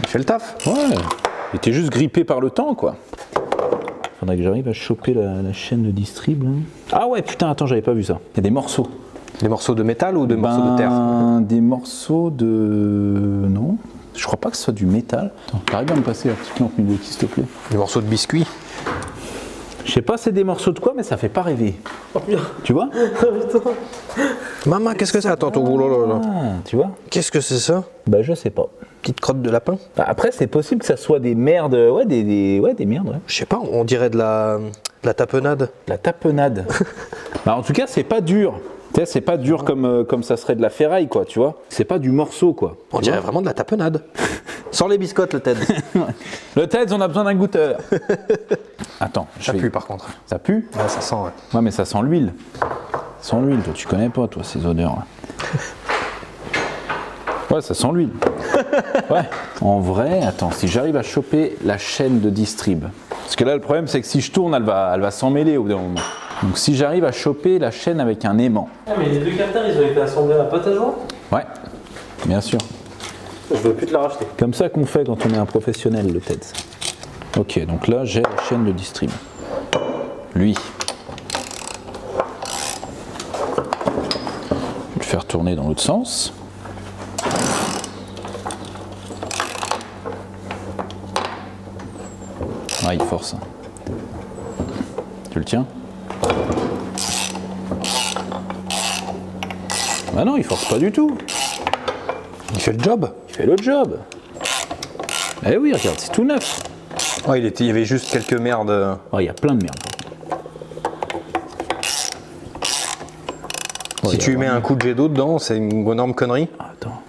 Speaker 2: Il fait le taf.
Speaker 1: Ouais. Il était juste grippé par le temps, quoi. Faudrait que j'arrive à choper la chaîne de distrib, là. Ah ouais, putain, attends, j'avais pas vu ça. Il y a des morceaux.
Speaker 2: Des morceaux de métal ou des morceaux de terre?
Speaker 1: Des morceaux de... Non. Je crois pas que ce soit du métal. Attends, t'arrives à me passer la petite lampe Milwaukee, s'il te plaît?
Speaker 2: Des morceaux de biscuits?
Speaker 1: Je sais pas c'est des morceaux de quoi, mais ça fait pas rêver.
Speaker 6: Oh putain.
Speaker 1: Tu vois?
Speaker 2: Maman, qu'est-ce que c'est? Attends, oh là là là.
Speaker 1: Ah, tu vois?
Speaker 2: Qu'est-ce que c'est ça?
Speaker 1: Bah je sais pas.
Speaker 2: Petite crotte de lapin?
Speaker 1: Bah, après, c'est possible que ça soit des merdes... Ouais, des merdes, ouais.
Speaker 2: Je sais pas, on dirait de la tapenade.
Speaker 1: La tapenade. Bah, en tout cas, c'est pas dur. Tu sais, c'est pas dur comme ça serait de la ferraille, quoi, tu vois. C'est pas du morceau, quoi.
Speaker 2: On dirait vraiment de la tapenade. Sans les biscottes, le Ted.
Speaker 1: Le TEDS, on a besoin d'un goûteur. Attends,
Speaker 2: Ça pue par contre.
Speaker 1: Ça pue?
Speaker 2: Ouais, ça sent, ouais.
Speaker 1: Ouais, mais ça sent l'huile. Ça sent l'huile, toi, tu connais pas, toi, ces odeurs-là. Ouais, ça sent l'huile. Ouais. En vrai, attends, si j'arrive à choper la chaîne de distrib. Parce que là, le problème, c'est que si je tourne, elle va s'en mêler au bout d'un moment. Donc, si j'arrive à choper la chaîne avec un aimant.
Speaker 6: Ah, mais les deux carters, ils ont été assemblés à la pâte à joint.
Speaker 1: Ouais, bien sûr.
Speaker 6: Je veux plus te la racheter.
Speaker 1: Comme ça qu'on fait quand on est un professionnel, le TEDS. Ok, donc là, j'ai la chaîne de distrib. Lui. Je vais le faire tourner dans l'autre sens. Ah, il force. Tu le tiens? Bah non, il force pas du tout.
Speaker 2: Il fait le job.
Speaker 1: Il fait le job. Eh oui, regarde, c'est tout neuf.
Speaker 2: Ouais, il y avait juste quelques merdes.
Speaker 1: Oh, il y a plein de merde.
Speaker 2: Si tu mets un coup de jet d'eau dedans, c'est une énorme connerie.
Speaker 1: Attends,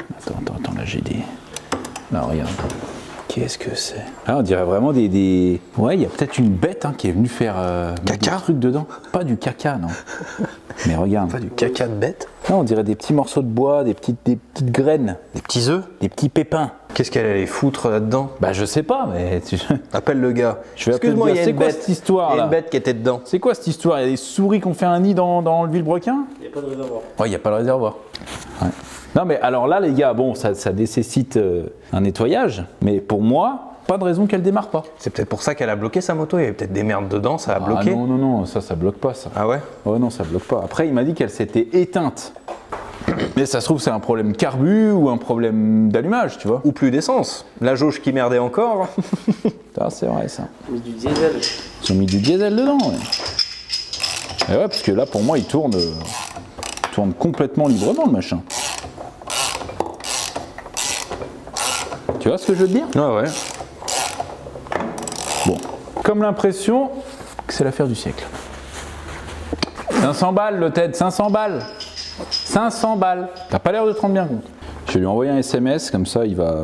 Speaker 1: là j'ai des... Là, regarde. Qu'est-ce que c'est? Ah, on dirait vraiment des... Ouais, il y a peut-être une bête hein, qui est venue faire mettre des trucs dedans. Pas du caca, non. Mais regarde.
Speaker 2: Pas du caca de bête.
Speaker 1: Non, on dirait des petits morceaux de bois, des petites graines,
Speaker 2: Des petits œufs.
Speaker 1: des petits pépins.
Speaker 2: Qu'est-ce qu'elle allait foutre là-dedans?
Speaker 1: Bah je sais pas, mais...
Speaker 2: Appelle le gars.
Speaker 1: Je vais appeler
Speaker 2: Excuse-moi,
Speaker 1: le
Speaker 2: il y
Speaker 1: gars.
Speaker 2: a
Speaker 1: C'est
Speaker 2: une
Speaker 1: quoi
Speaker 2: bête.
Speaker 1: cette histoire,
Speaker 2: Il y a
Speaker 1: là?
Speaker 2: une bête qui était dedans.
Speaker 1: C'est quoi cette histoire? Il y a des souris qui ont fait un nid dans le vilebrequin?
Speaker 6: Il n'y a pas de réservoir.
Speaker 1: Ouais, il n'y a pas le réservoir. Ouais. Non mais alors là les gars, bon, ça nécessite un nettoyage, mais pour moi, pas de raison qu'elle démarre pas.
Speaker 2: C'est peut-être pour ça qu'elle a bloqué sa moto. Il y avait peut-être des merdes dedans, ça a
Speaker 1: Ah
Speaker 2: bloqué.
Speaker 1: non, ça bloque pas ça.
Speaker 2: Ah ouais?
Speaker 1: Ouais non, ça bloque pas. Après il m'a dit qu'elle s'était éteinte. Mais ça se trouve c'est un problème carbu ou un problème d'allumage, tu vois.
Speaker 2: Ou plus d'essence. La jauge qui merdait encore.
Speaker 1: Ah, c'est vrai ça.
Speaker 6: Mais du diesel.
Speaker 1: Ils ont mis du diesel dedans, ouais. Et ouais, parce que là pour moi il tourne complètement librement le machin. Tu vois ce que je veux te dire?
Speaker 2: Ouais, ouais.
Speaker 1: Bon, comme l'impression que c'est l'affaire du siècle. 500 balles le TED, 500 balles. 500 balles. T'as pas l'air de te rendre bien compte. Je vais lui envoyer un SMS, comme ça il va...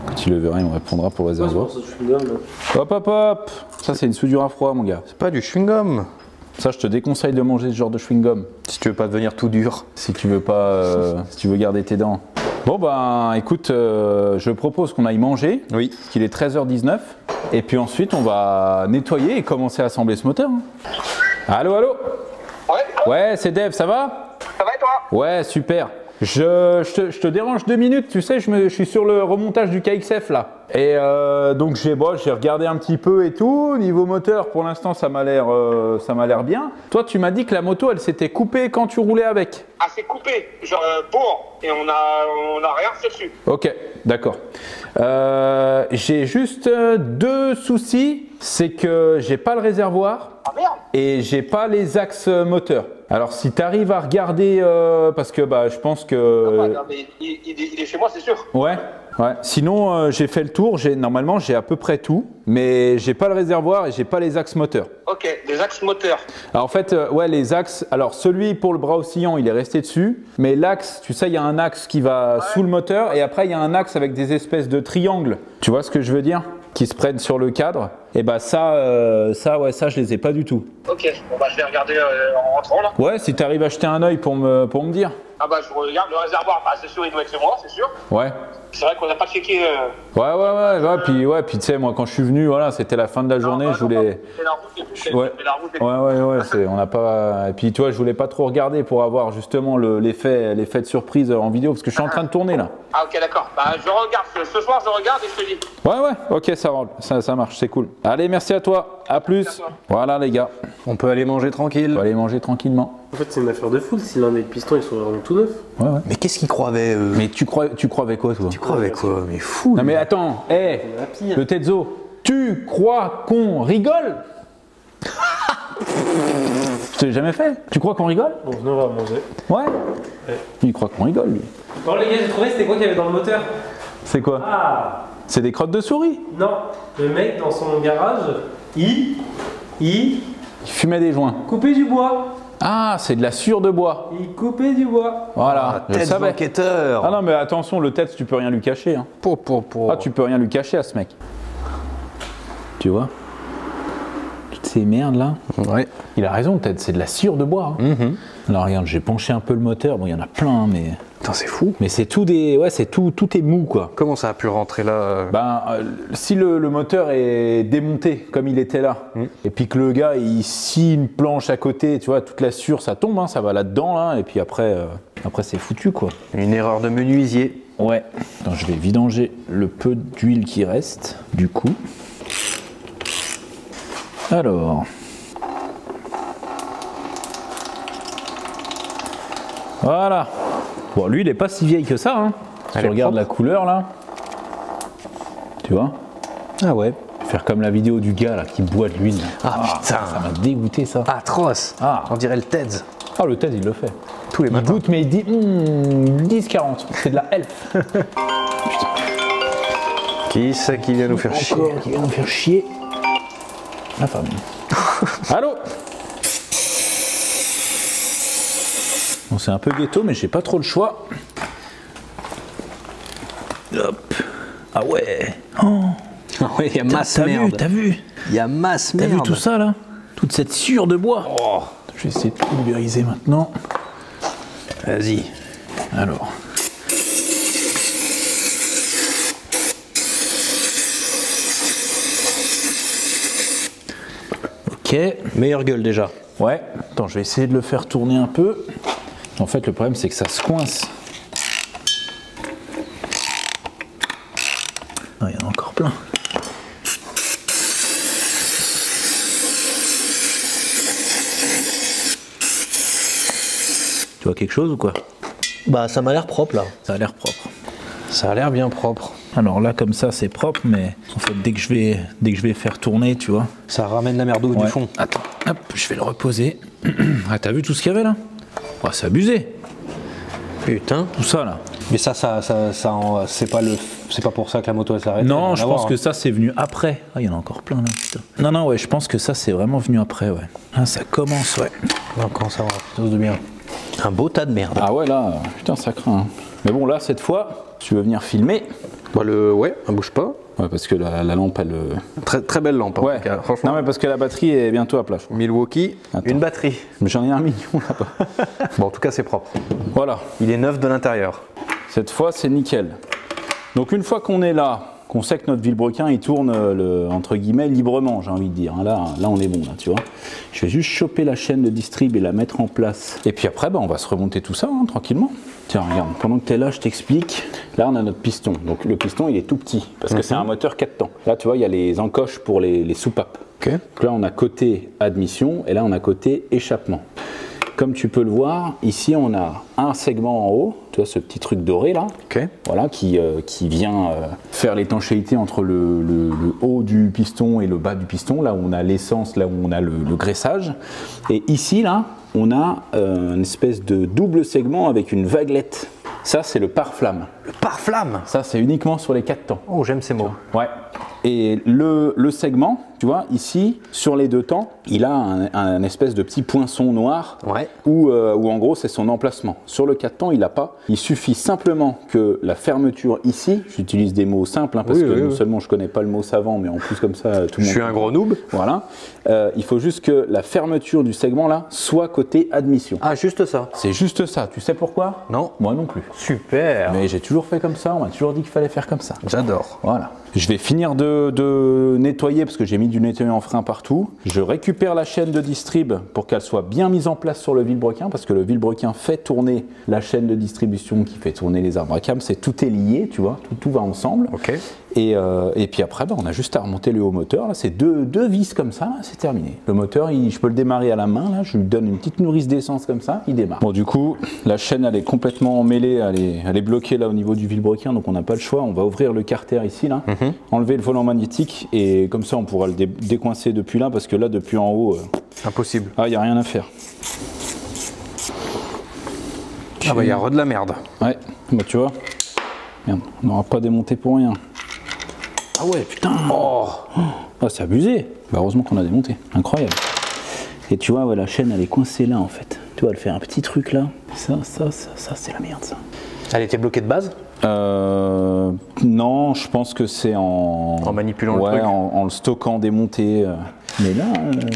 Speaker 1: Quand il le verra, il me répondra pour le
Speaker 6: Ouais, c'est
Speaker 1: réservoir.
Speaker 6: pour ça que je suis gomme, là.
Speaker 1: Hop hop hop. Ça c'est une soudure à froid mon gars.
Speaker 2: C'est pas du chewing-gum.
Speaker 1: Ça je te déconseille de manger ce genre de chewing-gum.
Speaker 2: Si tu veux pas devenir tout dur.
Speaker 1: Si tu veux pas... si tu veux garder tes dents. Bon ben écoute, je propose qu'on aille manger.
Speaker 2: Oui.
Speaker 1: Parce qu'il est 13h19. Et puis ensuite on va nettoyer et commencer à assembler ce moteur. Allô, allô?
Speaker 7: Ouais,
Speaker 1: Ouais, c'est Dave, ça va?
Speaker 7: ça va et toi?
Speaker 1: Ouais, super. Je te dérange 2 minutes, tu sais, je suis sur le remontage du KXF là. Et donc j'ai regardé un petit peu et tout. Niveau moteur, pour l'instant, ça m'a l'air bien. Toi, tu m'as dit que la moto, elle s'était coupée quand tu roulais avec.
Speaker 7: Ah, c'est coupé, genre pour, et on a rien fait dessus.
Speaker 1: Ok, d'accord. J'ai juste 2 soucis. C'est que j'ai pas le réservoir.
Speaker 7: Ah merde!
Speaker 1: Et j'ai pas les axes moteurs. Alors si tu arrives à regarder, parce que bah, je pense que...
Speaker 7: Regarde, il est chez moi, c'est sûr.
Speaker 1: Ouais. Sinon j'ai fait le tour, normalement j'ai à peu près tout, mais j'ai pas le réservoir et j'ai pas les axes moteurs.
Speaker 7: Ok, des axes moteurs.
Speaker 1: Alors en fait, ouais, les axes, alors celui pour le bras oscillant il est resté dessus, mais l'axe, tu sais, il y a un axe qui va sous le moteur et après il y a un axe avec des espèces de triangles. Tu vois ce que je veux dire? Qui se prennent sur le cadre. Et bah ça je les ai pas du tout.
Speaker 7: Ok, bon bah je vais regarder en rentrant là.
Speaker 1: Ouais, si tu arrives à jeter un œil pour me dire.
Speaker 7: Ah bah je regarde le réservoir, bah c'est sûr il doit être chez moi, c'est sûr.
Speaker 1: Ouais.
Speaker 7: C'est vrai qu'on n'a pas checké.
Speaker 1: Ouais, puis tu sais, moi quand je suis venu, voilà, c'était la fin de la journée, je voulais...
Speaker 7: C'est la route et tout.
Speaker 1: Ouais.
Speaker 7: C'est la route et tout.
Speaker 1: Ouais, on n'a pas... Et puis tu vois, je voulais pas trop regarder pour avoir justement l'effet de surprise en vidéo, parce que je suis en train de tourner là.
Speaker 7: Ah ok d'accord, bah je regarde, ce soir je regarde et je te dis.
Speaker 1: Ouais, ok, ça marche, c'est cool. Allez, merci à toi, à plus.
Speaker 7: Merci à toi.
Speaker 1: Voilà les gars,
Speaker 2: On peut aller manger tranquille.
Speaker 1: on va aller manger tranquillement.
Speaker 6: En fait, c'est une affaire de foule. Si l'un des pistons, ils sont vraiment tout neufs.
Speaker 1: Ouais.
Speaker 2: Mais qu'est-ce qu'ils croyaient eux?
Speaker 1: Mais tu crois avec quoi toi?
Speaker 2: Tu crois avec quoi? Mais fou.
Speaker 1: Non mais attends, hé,
Speaker 6: la pire.
Speaker 1: le Tetzo, tu crois qu'on rigole? Je t'ai jamais fait. Tu crois qu'on rigole?
Speaker 6: Bon, venez, on va manger.
Speaker 1: Ouais. Il croit qu'on rigole lui.
Speaker 6: Bon, les gars, j'ai trouvé, c'était quoi qu'il y avait dans le moteur?
Speaker 1: C'est quoi?
Speaker 6: Ah!
Speaker 1: C'est des crottes de souris.
Speaker 6: Non, le mec dans son garage, il
Speaker 1: Il fumait des joints.
Speaker 6: coupait du bois.
Speaker 1: Ah, c'est de la sciure de bois.
Speaker 6: Il coupait du bois.
Speaker 1: Voilà, je
Speaker 2: Tête
Speaker 1: savais.
Speaker 2: d'enquêteur.
Speaker 1: Ah non, mais attention, le tête, tu peux rien lui cacher. Hein. Ah, tu peux rien lui cacher à ce mec. Tu vois? Toutes ces merdes là.
Speaker 2: Ouais.
Speaker 1: Il a raison, Ted, c'est de la sciure de bois. Hein. Alors regarde, j'ai penché un peu le moteur. Bon, il y en a plein, hein, mais.
Speaker 2: Putain, c'est fou.
Speaker 1: Mais c'est tout des. Ouais, c'est tout est mou quoi.
Speaker 2: Comment ça a pu rentrer là?
Speaker 1: Ben, si le moteur est démonté comme il était là, et puis que le gars il scie une planche à côté, tu vois, toute la sciure ça tombe, hein, ça va là-dedans, là, et puis après c'est foutu quoi.
Speaker 2: Une erreur de menuisier.
Speaker 1: Ouais. Attends, je vais vidanger le peu d'huile qui reste, du coup. Alors. Voilà. Bon, lui, il est pas si vieille que ça. Hein. Si tu regardes la couleur là, tu vois.
Speaker 2: Ah ouais.
Speaker 1: Faire comme la vidéo du gars là qui boit de l'huile.
Speaker 2: Ah putain.
Speaker 1: Ça m'a dégoûté ça.
Speaker 2: Atroce.
Speaker 1: Ah.
Speaker 2: On dirait le TEDS.
Speaker 1: Ah, le TED, il le fait.
Speaker 2: Tous les
Speaker 1: Il
Speaker 2: matins.
Speaker 1: goûte, mais il dit 10-40. C'est de la elf.
Speaker 2: Qui c'est qui vient nous faire chier?
Speaker 1: Encore, qui vient nous faire chier. La femme. Allô? Bon, c'est un peu ghetto, mais j'ai pas trop le choix. Hop. Ah ouais. Oh.
Speaker 2: Ah ouais, il y a masse merde.
Speaker 1: T'as vu?
Speaker 2: Il y a masse
Speaker 1: T'as
Speaker 2: merde.
Speaker 1: vu tout ça là? Toute cette sciure de bois. Oh. Je vais essayer de tout pulvériser maintenant.
Speaker 2: Vas-y.
Speaker 1: Alors. Ok.
Speaker 2: Meilleure gueule déjà.
Speaker 1: Ouais. Attends, je vais essayer de le faire tourner un peu. En fait, le problème, c'est que ça se coince. Ah, il y en a encore plein. Tu vois quelque chose ou quoi?
Speaker 2: Bah ça m'a l'air propre là.
Speaker 1: Ça a l'air propre.
Speaker 2: Ça a l'air bien propre.
Speaker 1: Alors là, comme ça, c'est propre, mais en fait, dès que je vais faire tourner, tu vois.
Speaker 2: Ça ramène la merde au du fond.
Speaker 1: Attends, hop, je vais le reposer. Ah, t'as vu tout ce qu'il y avait là? Oh, c'est abusé.
Speaker 2: Putain.
Speaker 1: Tout ça là.
Speaker 2: Mais ça c'est pas pour ça que la moto elle s'arrête.
Speaker 1: Non, je pense que ça c'est venu après. Ah, il y en a encore plein là, putain. Non, ouais, je pense que ça c'est vraiment venu après, ouais. Ah, ça commence, ouais.
Speaker 2: Non, quand ça va, quelque chose de bien. Un beau tas de merde.
Speaker 1: Ah ouais, là, putain, ça craint. Hein. Mais bon, là, cette fois, tu veux venir filmer?
Speaker 2: Bah ouais, elle bouge pas.
Speaker 1: Ouais, parce que la lampe, elle...
Speaker 2: Très, très belle lampe,
Speaker 1: Ouais,
Speaker 2: en tout cas, franchement.
Speaker 1: non, mais parce que la batterie est bientôt à plat.
Speaker 2: Milwaukee,
Speaker 1: Attends.
Speaker 2: une batterie.
Speaker 1: J'en ai un million là-bas.
Speaker 2: Bon, en tout cas, c'est propre.
Speaker 1: Voilà,
Speaker 2: Il est neuf de l'intérieur.
Speaker 1: cette fois, c'est nickel. Donc, une fois qu'on est là, qu'on sait que notre vilebrequin, il tourne, entre guillemets, librement, j'ai envie de dire. Là, on est bon, là, tu vois. Je vais juste choper la chaîne de distrib et la mettre en place. Et puis après, bah, on va se remonter tout ça, hein, tranquillement. Tiens, regarde, pendant que tu es là, je t'explique. Là, on a notre piston. Donc, le piston, il est tout petit, parce que c'est un moteur 4 temps. Là, tu vois, il y a les encoches pour les soupapes.
Speaker 2: Ok.
Speaker 1: Donc là, on a côté admission, et là, on a côté échappement. Comme tu peux le voir, ici, on a un segment en haut, tu vois, ce petit truc doré là, voilà, qui vient faire l'étanchéité entre le haut du piston et le bas du piston, là où on a l'essence, là où on a le graissage. Et ici, là, on a une espèce de double segment avec une vaguelette. Ça, c'est le pare-flamme.
Speaker 2: Le pare-flamme.
Speaker 1: Ça, c'est uniquement sur les 4 temps.
Speaker 2: Oh, j'aime ces mots.
Speaker 1: Ouais. Et le segment, tu vois, ici, sur les 2 temps, il a un espèce de petit poinçon noir,
Speaker 2: Ouais.
Speaker 1: où en gros, c'est son emplacement. Sur le 4 temps, il n'a pas. Il suffit simplement que la fermeture ici, j'utilise des mots simples, hein, parce que non seulement je connais pas le mot savant, mais en plus comme ça, tout le monde...
Speaker 2: Je suis un gros noob.
Speaker 1: Voilà. Il faut juste que la fermeture du segment, là, soit côté admission.
Speaker 2: Ah, juste ça.
Speaker 1: C'est juste ça. Tu sais pourquoi?
Speaker 2: Non.
Speaker 1: Moi non plus.
Speaker 2: Super.
Speaker 1: Mais j'ai toujours fait comme ça, on m'a toujours dit qu'il fallait faire comme ça.
Speaker 2: J'adore.
Speaker 1: Voilà. Je vais finir de nettoyer parce que j'ai mis du nettoyant en frein partout. Je récupère la chaîne de distrib pour qu'elle soit bien mise en place sur le vilebrequin parce que le vilebrequin fait tourner la chaîne de distribution qui fait tourner les arbres à cam. Tout est lié, tu vois, tout va ensemble.
Speaker 2: Ok.
Speaker 1: Et puis après, bah, on a juste à remonter le haut moteur. Là, c'est deux vis comme ça, c'est terminé. Le moteur, je peux le démarrer à la main. Là, je lui donne une petite nourrice d'essence comme ça, il démarre. Bon, du coup, la chaîne, elle est complètement emmêlée, elle est bloquée là au niveau du vilebrequin, donc on n'a pas le choix. On va ouvrir le carter ici, là, enlever le volant magnétique et comme ça, on pourra le décoincer depuis là parce que là, depuis en haut,
Speaker 2: Impossible.
Speaker 1: il n'y a rien à faire.
Speaker 2: Ah bah, il y a de la merde.
Speaker 1: Ouais, bah tu vois, merde, on n'aura pas démonté pour rien. Ah ouais, putain. Oh, c'est abusé. Bah heureusement qu'on a démonté. Incroyable. Et tu vois, ouais, la chaîne, elle est coincée là, en fait. Tu vois, elle fait un petit truc là. Ça, c'est la merde, ça.
Speaker 2: Elle était bloquée de base?
Speaker 1: Non, je pense que c'est en
Speaker 2: manipulant le truc.
Speaker 1: en le stockant démonté. Mais là,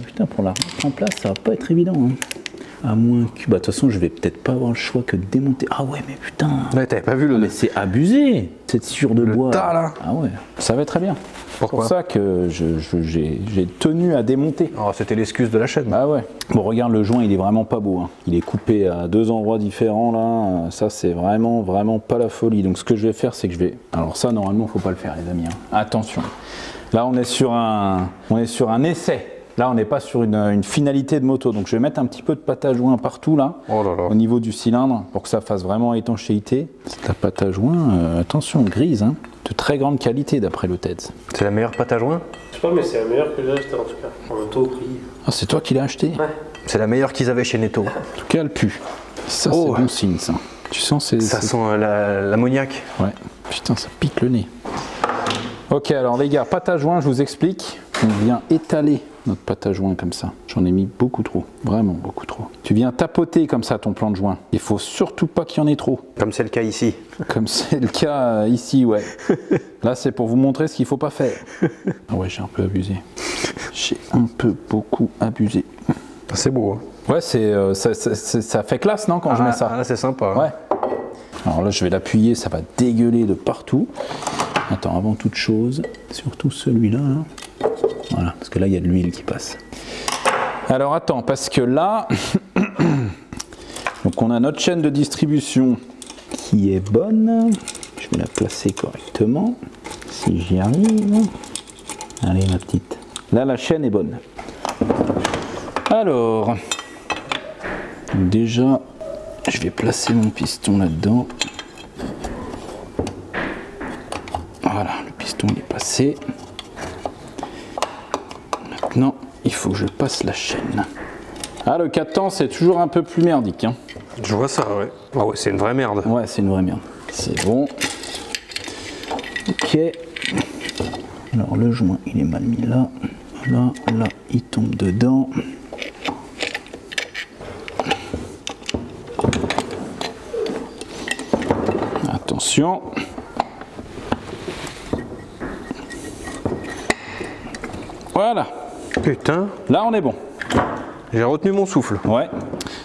Speaker 1: putain, pour la remettre en place, ça va pas être évident. Hein. À moins que... Bah, de toute façon, je vais peut-être pas avoir le choix que de démonter. Ah ouais, mais putain.
Speaker 2: Ouais, t'avais pas vu le...
Speaker 1: Mais c'est abusé, cette sciure de bois.
Speaker 2: tas, là.
Speaker 1: Ah ouais, ça va très bien.
Speaker 2: Pourquoi?
Speaker 1: C'est pour ça que j'ai tenu à démonter.
Speaker 2: Oh, c'était l'excuse de la chaîne.
Speaker 1: Bah ouais. Bon, regarde, le joint, il est vraiment pas beau. Hein. Il est coupé à 2 endroits différents, là. Ça, c'est vraiment pas la folie. Donc, ce que je vais faire, c'est que je vais... Alors ça, normalement, faut pas le faire, les amis. Hein. Attention. Là, on est sur un essai. Là, on n'est pas sur une finalité de moto. Donc, je vais mettre un petit peu de pâte à joint partout, là, au niveau du cylindre, pour que ça fasse vraiment étanchéité. C'est de la pâte à joint, attention, grise, hein, de très grande qualité, d'après le TEDS.
Speaker 2: C'est la meilleure pâte à joint?
Speaker 6: Je sais pas, mais c'est la meilleure que j'ai achetée en tout cas. En auto prix.
Speaker 1: Ah, c'est toi qui l'as acheté?
Speaker 6: Ouais.
Speaker 2: C'est la meilleure qu'ils avaient chez Netto.
Speaker 1: En tout cas, elle pue. Ça, c'est bon signe, ça. Tu sens,
Speaker 2: ça sent l'ammoniac.
Speaker 1: Ouais. Putain, ça pique le nez. Ok, alors les gars, pâte à joint, je vous explique. On vient étaler notre pâte à joint comme ça. J'en ai mis beaucoup trop, vraiment beaucoup trop. Tu viens tapoter comme ça ton plan de joint. Il faut surtout pas qu'il y en ait trop.
Speaker 2: Comme c'est le cas ici.
Speaker 1: Comme c'est le cas ici, ouais. Là, c'est pour vous montrer ce qu'il faut pas faire. Ah ouais, j'ai un peu abusé. J'ai un peu beaucoup abusé.
Speaker 2: C'est beau. Hein.
Speaker 1: Ouais, ça fait classe, non, quand je mets ça.
Speaker 2: Là, c'est sympa. Hein.
Speaker 1: Ouais. Alors là, je vais l'appuyer, ça va dégueuler de partout. Attends, avant toute chose, surtout celui-là, là. Voilà, parce que là, il y a de l'huile qui passe. Alors attends, parce que là, donc on a notre chaîne de distribution qui est bonne. Je vais la placer correctement, si j'y arrive. Allez, ma petite. Là, la chaîne est bonne. Alors, déjà, je vais placer mon piston là-dedans. Voilà, le piston il est passé. Maintenant, il faut que je passe la chaîne. Ah, le 4 temps, c'est toujours un peu plus merdique. Hein.
Speaker 2: Je vois ça, ouais. Ah ouais, c'est une vraie merde.
Speaker 1: Ouais, c'est une vraie merde. C'est bon. Ok. Alors, le joint, il est mal mis là. Voilà, là, il tombe dedans. Attention. Voilà.
Speaker 2: Putain.
Speaker 1: Là, on est bon.
Speaker 2: J'ai retenu mon souffle.
Speaker 1: Ouais.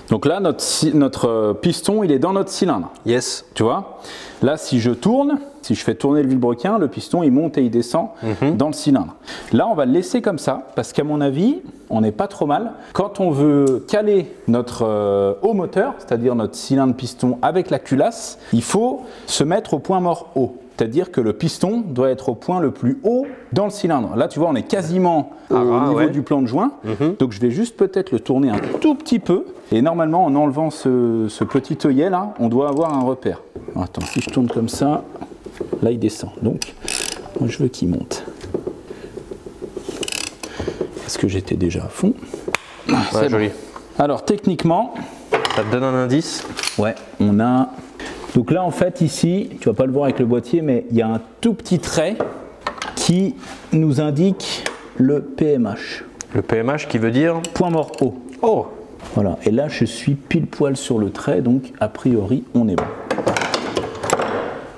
Speaker 1: Donc là, notre piston, il est dans notre cylindre.
Speaker 2: Yes.
Speaker 1: Tu vois? Là, si je tourne, si je fais tourner le vilebrequin, le piston, il monte et il descend dans le cylindre. Là, on va le laisser comme ça, parce qu'à mon avis, on n'est pas trop mal. Quand on veut caler notre haut moteur, c'est-à-dire notre cylindre piston avec la culasse, il faut se mettre au point mort haut. C'est-à-dire que le piston doit être au point le plus haut dans le cylindre. Là, tu vois, on est quasiment au niveau du plan de joint. Donc, je vais juste peut-être le tourner un tout petit peu. Et normalement, en enlevant ce petit œillet là, on doit avoir un repère. Attends, si je tourne comme ça, là, il descend. Donc, moi, je veux qu'il monte. Est-ce que j'étais déjà à fond?
Speaker 2: C'est joli.
Speaker 1: Bon. Alors, techniquement...
Speaker 2: Ça te donne un indice?
Speaker 1: Ouais, on a... Donc là, en fait, ici, tu vas pas le voir avec le boîtier, mais il y a un tout petit trait qui nous indique le PMH.
Speaker 2: Le PMH qui veut dire?
Speaker 1: Point mort haut.
Speaker 2: Oh!
Speaker 1: Voilà, et là, je suis pile poil sur le trait, donc a priori, on est bon.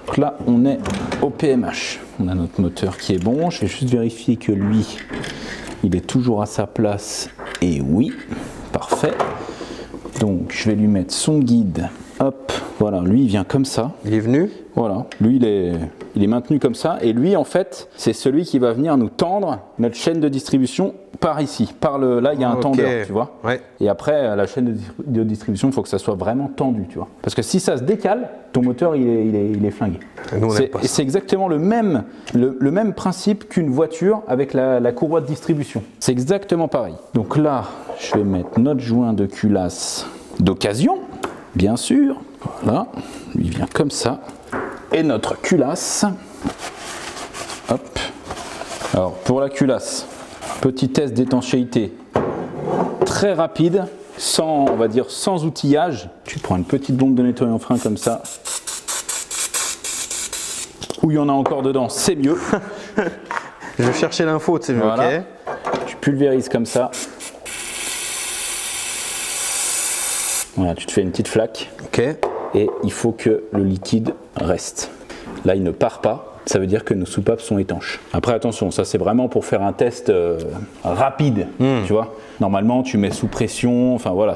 Speaker 1: Donc là, on est au PMH. On a notre moteur qui est bon. Je vais juste vérifier que lui, il est toujours à sa place. Et oui, parfait. Donc, je vais lui mettre son guide. Hop, voilà, lui il vient comme ça.
Speaker 2: Il est venu?
Speaker 1: Voilà, lui il est maintenu comme ça. Et lui en fait, c'est celui qui va venir nous tendre notre chaîne de distribution par ici. Là il y a un tendeur, tu vois.
Speaker 2: Ouais.
Speaker 1: Et après, la chaîne de distribution, il faut que ça soit vraiment tendu, tu vois. Parce que si ça se décale, ton moteur il est flingué. Et c'est exactement le même principe qu'une voiture avec la courroie de distribution. C'est exactement pareil. Donc là, je vais mettre notre joint de culasse d'occasion. Bien sûr, voilà, lui vient comme ça. Et notre culasse, hop. Alors pour la culasse, petit test d'étanchéité très rapide, on va dire sans outillage. Tu prends une petite bombe de nettoyant frein comme ça. Où il y en a encore dedans, c'est mieux.
Speaker 2: Je vais chercher l'info, c'est mieux, voilà. Ok.
Speaker 1: Tu pulvérises comme ça. Voilà, tu te fais une petite flaque.
Speaker 2: Ok.
Speaker 1: Et il faut que le liquide reste. Là, il ne part pas. Ça veut dire que nos soupapes sont étanches. Après, attention, ça c'est vraiment pour faire un test rapide, tu vois. Normalement, tu mets sous pression, enfin voilà,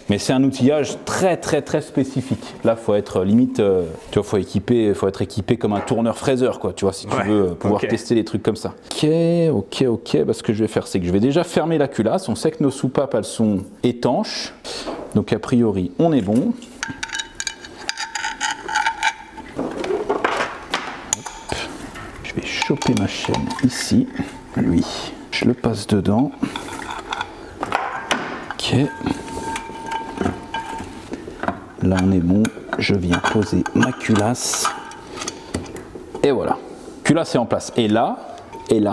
Speaker 1: mais c'est un outillage très très très spécifique. Là, faut être limite, tu vois, faut être équipé comme un tourneur-fraiseur, quoi, tu vois, si tu veux pouvoir tester des trucs comme ça. Ok, bah, ce que je vais faire, c'est que je vais déjà fermer la culasse. On sait que nos soupapes, elles sont étanches. Donc a priori, on est bon. Je vais choper ma chaîne ici. Lui, je le passe dedans. Ok. Là on est bon, je viens poser ma culasse. Et voilà. Culasse est en place. Et là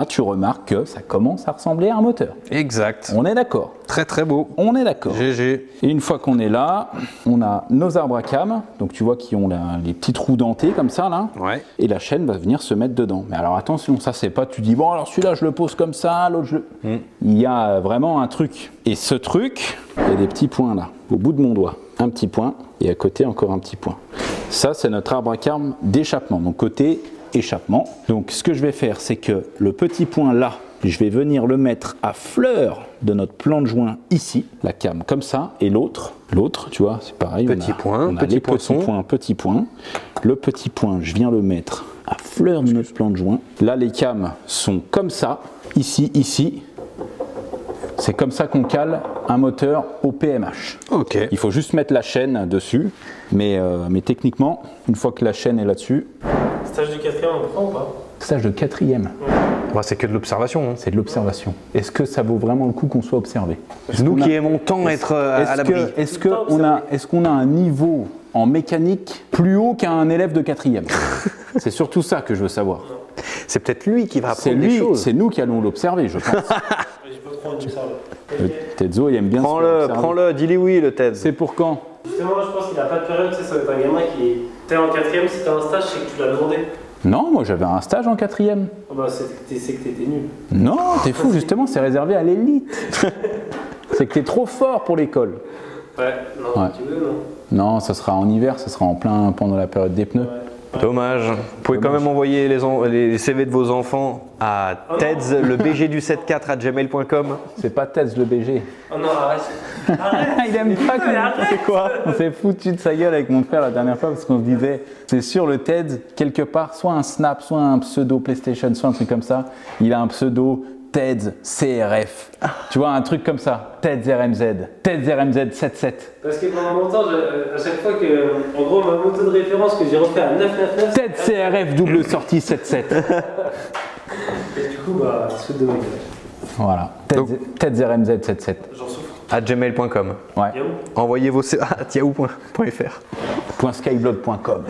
Speaker 1: tu remarques que ça commence à ressembler à un moteur.
Speaker 2: Exact.
Speaker 1: On est d'accord.
Speaker 2: Très très beau.
Speaker 1: On est d'accord.
Speaker 2: GG.
Speaker 1: Et une fois qu'on est là, on a nos arbres à cam, donc tu vois qui ont les petits trous dentés comme ça là.
Speaker 2: Ouais.
Speaker 1: Et la chaîne va venir se mettre dedans. Mais alors attention, ça c'est pas, tu dis bon alors celui-là je le pose comme ça, l'autre je le... Il y a vraiment un truc. Et ce truc, il y a des petits points là, au bout de mon doigt. Un petit point et à côté encore un petit point. Ça c'est notre arbre à cam d'échappement, donc côté échappement. Donc ce que je vais faire, c'est que le petit point là, je vais venir le mettre à fleur de notre plan de joint ici, la cam comme ça, et l'autre, tu vois, c'est pareil.
Speaker 2: Petit point,
Speaker 1: on a
Speaker 2: petit
Speaker 1: les
Speaker 2: poinçon.
Speaker 1: petit point. Le petit point, je viens le mettre à fleur de notre plan de joint. Là, les cams sont comme ça, ici. C'est comme ça qu'on cale un moteur au PMH.
Speaker 2: Ok.
Speaker 1: Il faut juste mettre la chaîne dessus, mais techniquement, une fois que la chaîne est là-dessus...
Speaker 6: Stage de 4e, on prend ou pas?
Speaker 1: Stage de 4e,
Speaker 2: Bah, c'est que de l'observation. Hein.
Speaker 1: c'est de l'observation. Est-ce que ça vaut vraiment le coup qu'on soit observé?
Speaker 2: Nous qui aimons tant être à l'abri.
Speaker 1: Est-ce qu'on a un niveau en mécanique plus haut qu'un élève de 4e? C'est surtout ça que je veux savoir.
Speaker 2: C'est peut-être lui qui va
Speaker 1: C'est
Speaker 2: apprendre des
Speaker 1: lui,
Speaker 2: choses.
Speaker 1: c'est nous qui allons l'observer, je pense.
Speaker 6: J'ai pas trop envie de ça.
Speaker 1: Tetsuo, il aime bien se faire observer.
Speaker 2: Prends-le, dis-lui oui le TED.
Speaker 1: C'est pour quand?
Speaker 6: Justement, je pense qu'il a pas de période, tu sais, ça va être un gamin qui. T'es en 4e, si t'as un stage, c'est que tu l'as demandé.
Speaker 1: Non, moi j'avais un stage en 4e.
Speaker 6: Ah bah, c'est que t'étais nul.
Speaker 1: Non, t'es fou, justement, c'est réservé à l'élite. C'est que t'es trop fort pour l'école.
Speaker 6: Ouais, non,
Speaker 1: Ouais.
Speaker 6: tu veux, non?
Speaker 1: Non, ça sera en hiver, ça sera en plein pendant la période des pneus.
Speaker 2: Dommage. Vous pouvez quand même envoyer les CV de vos enfants à TEDS, le BG du 74@gmail.com.
Speaker 1: C'est pas Tess le BG.
Speaker 6: Oh non, arrête. Arrête.
Speaker 1: Il aime pas
Speaker 6: Mais arrête.
Speaker 1: C'est quoi? On s'est foutu de sa gueule avec mon frère la dernière fois parce qu'on se disait, c'est sur le TED, quelque part, soit un Snap, soit un pseudo PlayStation, soit un truc comme ça. Il a un pseudo TED CRF. Tu vois, un truc comme ça. TED RMZ. TED RMZ 77.
Speaker 6: Parce que pendant longtemps, à chaque fois que, en gros, ma moto de référence que j'ai refait à 999.
Speaker 1: TED CRF double sortie 77.
Speaker 6: Et du coup, bah, il se fout de ma gueule.
Speaker 1: Voilà. TED RMZ 77.
Speaker 6: J'en souffre.
Speaker 2: @gmail.com.
Speaker 1: Ouais.
Speaker 6: Yahoo.
Speaker 2: Envoyez vos CV à yahoo.fr.
Speaker 1: .skyblog.com.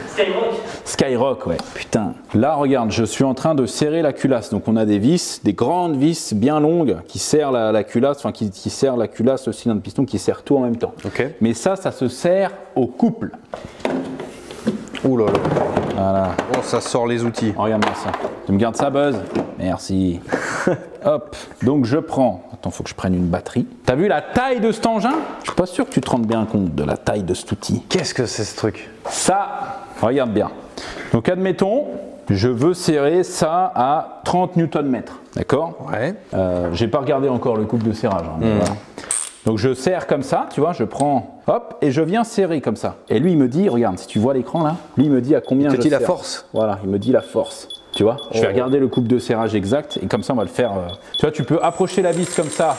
Speaker 6: Skyrock.
Speaker 1: Skyrock, ouais. Putain. Là, regarde, je suis en train de serrer la culasse. Donc, on a des vis, des grandes vis bien longues qui serrent la culasse, enfin, qui serrent la culasse, le cylindre piston, qui serrent tout en même temps.
Speaker 2: Ok.
Speaker 1: Mais ça se sert au couple.
Speaker 2: Ouh là là.
Speaker 1: Voilà.
Speaker 2: Bon, ça sort les outils.
Speaker 1: Oh, regarde-moi ça. Tu me gardes ça, Buzz? Merci. Hop. Donc, je prends. Attends, faut que je prenne une batterie. T'as vu la taille de cet engin? Je suis pas sûr que tu te rendes bien compte de la taille de cet outil.
Speaker 2: Qu'est-ce que c'est ce truc?
Speaker 1: Ça, regarde bien. Donc, admettons, je veux serrer ça à 30 Nm. D'accord?
Speaker 2: Ouais.
Speaker 1: J'ai pas regardé encore le couple de serrage. Hein, mais voilà. Donc je serre comme ça, tu vois, je prends, hop, et je viens serrer comme ça. Et lui, il me dit, regarde, si tu vois l'écran là, lui, il me dit à combien
Speaker 2: Il te
Speaker 1: je
Speaker 2: dit la
Speaker 1: serre.
Speaker 2: force.
Speaker 1: Voilà, il me dit la force. Tu vois, je vais regarder le couple de serrage exact, et comme ça, on va le faire. Tu vois, tu peux approcher la vis comme ça,